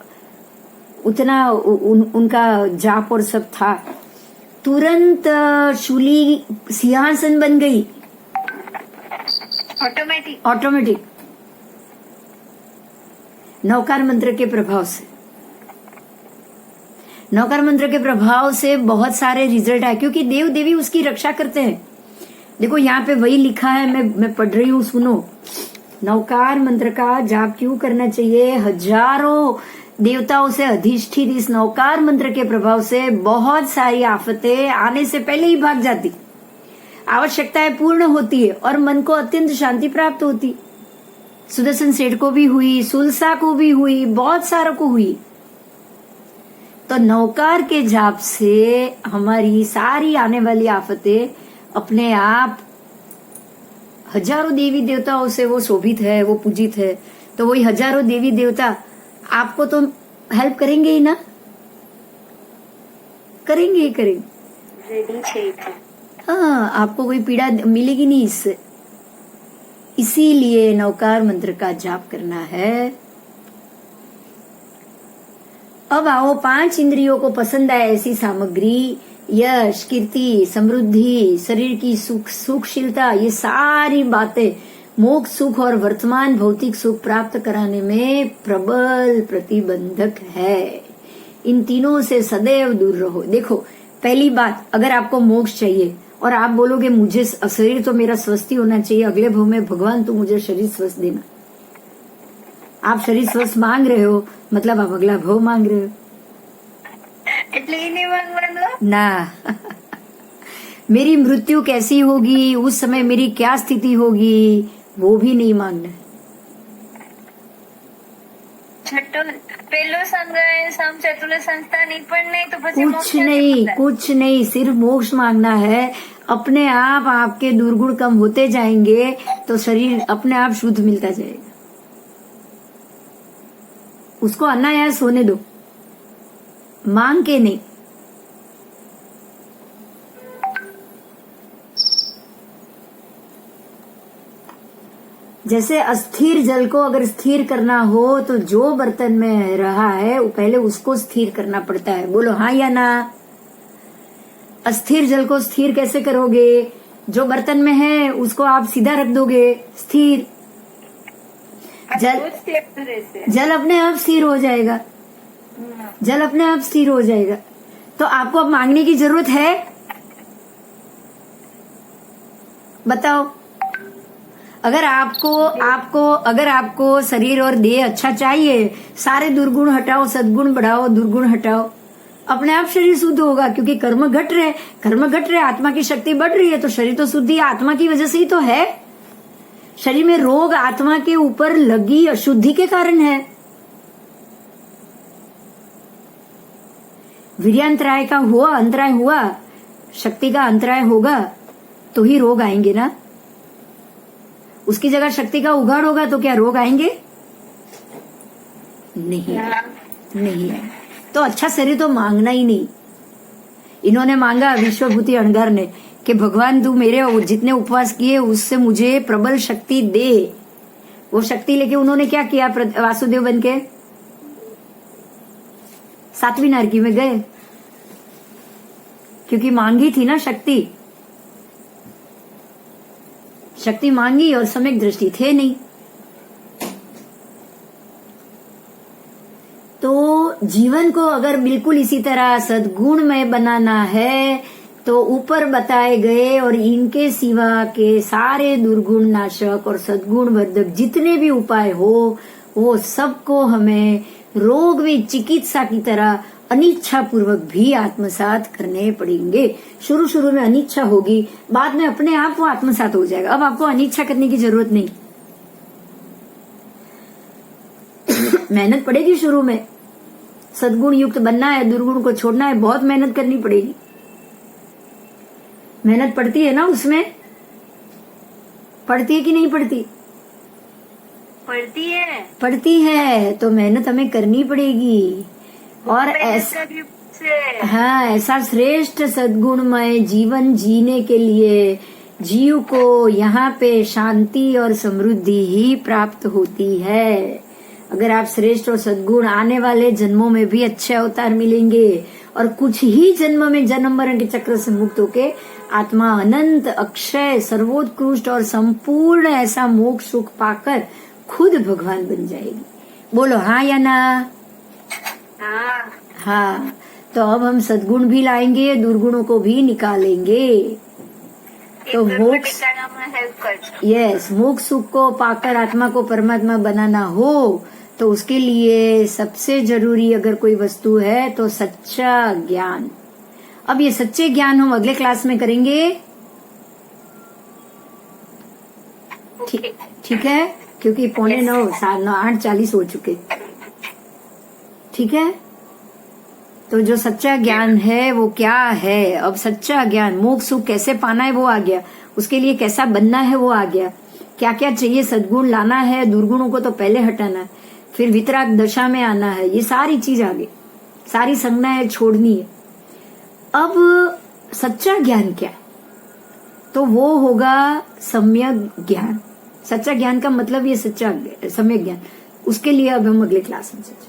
Speaker 1: उतना उनका जाप और सब था। तुरंत शूली सिंहासन बन गई ऑटोमेटिक नौकार मंत्र के प्रभाव से। नौकार मंत्र के प्रभाव से बहुत सारे रिजल्ट आए, क्योंकि देव देवी उसकी रक्षा करते हैं। देखो यहाँ पे वही लिखा है, मैं पढ़ रही हूँ, सुनो। नौकार मंत्र का जाप क्यों करना चाहिए? हजारों देवताओं से अधिष्ठित इस नौकार मंत्र के प्रभाव से बहुत सारी आफतें आने से पहले ही भाग जाती, आवश्यकताएं पूर्ण होती है और मन को अत्यंत शांति प्राप्त होती। सुदर्शन सेठ को भी हुई, सुलसा को भी हुई, बहुत सारों को हुई। तो नौकार के जाप से हमारी सारी आने वाली आफतें अपने आप, हजारों देवी देवताओं से वो शोभित है, वो पूजित है, तो वही हजारों देवी देवता आपको तो हेल्प करेंगे ही ना, करेंगे। हाँ, आपको कोई पीड़ा मिलेगी नहीं इससे। इसीलिए नौकार मंत्र का जाप करना है। अब आओ 5 इंद्रियों को पसंद आए ऐसी सामग्री, यश, कीर्ति, समृद्धि, शरीर की सुखशीलता, ये सारी बातें मोक्ष सुख और वर्तमान भौतिक सुख प्राप्त कराने में प्रबल प्रतिबंधक है। इन तीनों से सदैव दूर रहो। देखो, पहली बात, अगर आपको मोक्ष चाहिए और आप बोलोगे मुझे शरीर तो मेरा स्वस्थ ही होना चाहिए, अगले भव में भगवान तू मुझे शरीर स्वस्थ देना, आप शरीर स्वस्थ मांग रहे हो, मतलब आप अगला भव मांग रहे हो
Speaker 4: એટલે એ નહીં માંગવાનું.
Speaker 1: ना। मेरी मृत्यु कैसी होगी, उस समय मेरी क्या स्थिति होगी, वो भी नहीं मांगना।
Speaker 4: છઠ્ઠો પેલો સંગ્રહ સમ ચતુર્થ સંસ્થા નહીં પણ નહીં તો પછી
Speaker 1: कुछ नहीं, कुछ नहीं, सिर्फ मोक्ष मांगना है। अपने आप आपके दुर्गुण कम होते जाएंगे तो शरीर अपने आप शुद्ध मिलता जाएगा। उसको अनायास होने दो, मांग के नहीं। जैसे अस्थिर जल को अगर स्थिर करना हो तो जो बर्तन में रहा है वो पहले उसको स्थिर करना पड़ता है। बोलो हाँ या ना। अस्थिर जल को स्थिर कैसे करोगे? जो बर्तन में है उसको आप सीधा रख दोगे, स्थिर। जल अपने आप स्थिर हो जाएगा, जल अपने आप स्थिर हो जाएगा। तो आपको अब मांगने की जरूरत है? बताओ। अगर आपको शरीर और देह अच्छा चाहिए, सारे दुर्गुण हटाओ, सद्गुण बढ़ाओ, दुर्गुण हटाओ, अपने आप शरीर शुद्ध होगा। क्योंकि कर्म घट रहे, आत्मा की शक्ति बढ़ रही है, तो शरीर तो शुद्धि आत्मा की वजह से ही तो है। शरीर में रोग आत्मा के ऊपर लगी अशुद्धि के कारण है। वीर्यांतराय का हुआ, अंतराय हुआ, शक्ति का अंतराय होगा तो ही रोग आएंगे ना। उसकी जगह शक्ति का उघाड़ होगा तो क्या रोग आएंगे? नहीं आएंगे। तो अच्छा शरीर तो मांगना ही नहीं। इन्होंने मांगा, विश्वभूति अणगार ने, कि भगवान तू मेरे जितने उपवास किए उससे मुझे प्रबल शक्ति दे। वो शक्ति लेके उन्होंने क्या किया? वासुदेव बनके 7वीं नारकी में गए, क्योंकि मांगी थी ना शक्ति। शक्ति मांगी और सम्यक दृष्टि थे नहीं। तो जीवन को अगर बिल्कुल इसी तरह सद्गुणमय बनाना है तो ऊपर बताए गए और इनके सिवा के सारे दुर्गुण नाशक और सद्गुण वर्धक जितने भी उपाय हो, वो सबको हमें रोग में चिकित्सा की तरह अनिच्छा पूर्वक भी आत्मसात करने पड़ेंगे। शुरू में अनिच्छा होगी, बाद में अपने आप वो आत्मसात हो जाएगा। अब आपको अनिच्छा करने की जरूरत नहीं। मेहनत पड़ेगी शुरू में, सद्गुण युक्त बनना है, दुर्गुण को छोड़ना है, बहुत मेहनत करनी पड़ेगी। मेहनत पड़ती है ना उसमें? पड़ती है कि नहीं पड़ती? पड़ती है। तो मेहनत हमें करनी पड़ेगी। और ऐसा श्रेष्ठ सद्गुणमय जीवन जीने के लिए जीव को यहाँ पे शांति और समृद्धि ही प्राप्त होती है। अगर आप श्रेष्ठ और सद्गुण, आने वाले जन्मों में भी अच्छे अवतार मिलेंगे और कुछ ही जन्म में जन्म मरण के चक्र से मुक्त होके आत्मा अनंत अक्षय सर्वोत्कृष्ट और संपूर्ण ऐसा मोक्ष सुख पाकर खुद भगवान बन जाएगी। बोलो हाँ या ना? हाँ। तो अब हम सद्गुण भी लाएंगे, दुर्गुणों को भी निकालेंगे। तो मोक्ष, यस, मोक्ष सुख को पाकर आत्मा को परमात्मा बनाना हो तो उसके लिए सबसे जरूरी अगर कोई वस्तु है तो सच्चा ज्ञान। अब ये सच्चे ज्ञान हम अगले क्लास में करेंगे, ठीक है? क्योंकि 8:45, 8:40 हो चुके। ठीक है? तो जो सच्चा ज्ञान है वो क्या है? अब सच्चा ज्ञान, मोक्ष सुख कैसे पाना है वो आ गया, उसके लिए कैसा बनना है वो आ गया, क्या क्या चाहिए, सद्गुण लाना है, दुर्गुणों को तो पहले हटाना है, फिर वितराग दशा में आना है, ये सारी चीज आ गई, सारी संज्ञाएं छोड़नी है। अब सच्चा ज्ञान क्या है? तो वो होगा सम्यक ज्ञान। सच्चा ज्ञान का मतलब ये सच्चा सम्यक ज्ञान, उसके लिए अब हम अगले क्लास में चर्चा।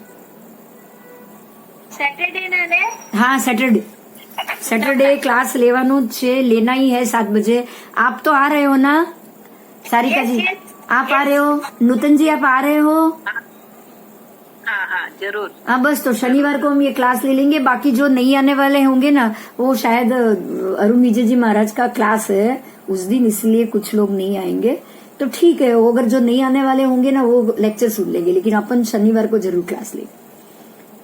Speaker 1: हाँ, सैटरडे क्लास लेवानुं छे, लेना ही है 7 बजे। आप तो आ रहे हो ना सारिका जी? आप आ रहे हो? नूतन जी आप आ रहे हो?
Speaker 2: हाँ जरूर।
Speaker 1: हाँ बस, तो शनिवार को हम ये क्लास ले लेंगे। बाकी जो नहीं आने वाले होंगे ना, वो शायद अरुण विजय जी महाराज का क्लास है उस दिन, इसलिए कुछ लोग नहीं आएंगे। तो ठीक है, वो अगर जो नहीं आने वाले होंगे ना वो लेक्चर सुन लेंगे, लेकिन अपन शनिवार को जरूर क्लास लेंगे,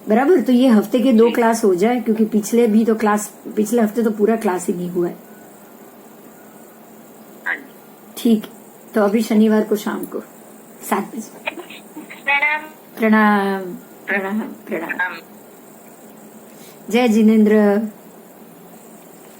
Speaker 1: बराबर। तो ये हफ्ते के 2 क्लास हो जाए, क्योंकि पिछले हफ्ते तो पूरा क्लास ही नहीं हुआ है।
Speaker 4: हाँ जी।
Speaker 1: ठीक, तो अभी शनिवार को शाम को 7 बजे।
Speaker 4: प्रणाम।
Speaker 1: प्रणाम प्रणाम प्रणाम।
Speaker 4: प्रणाम।
Speaker 1: जय जिनेन्द्र।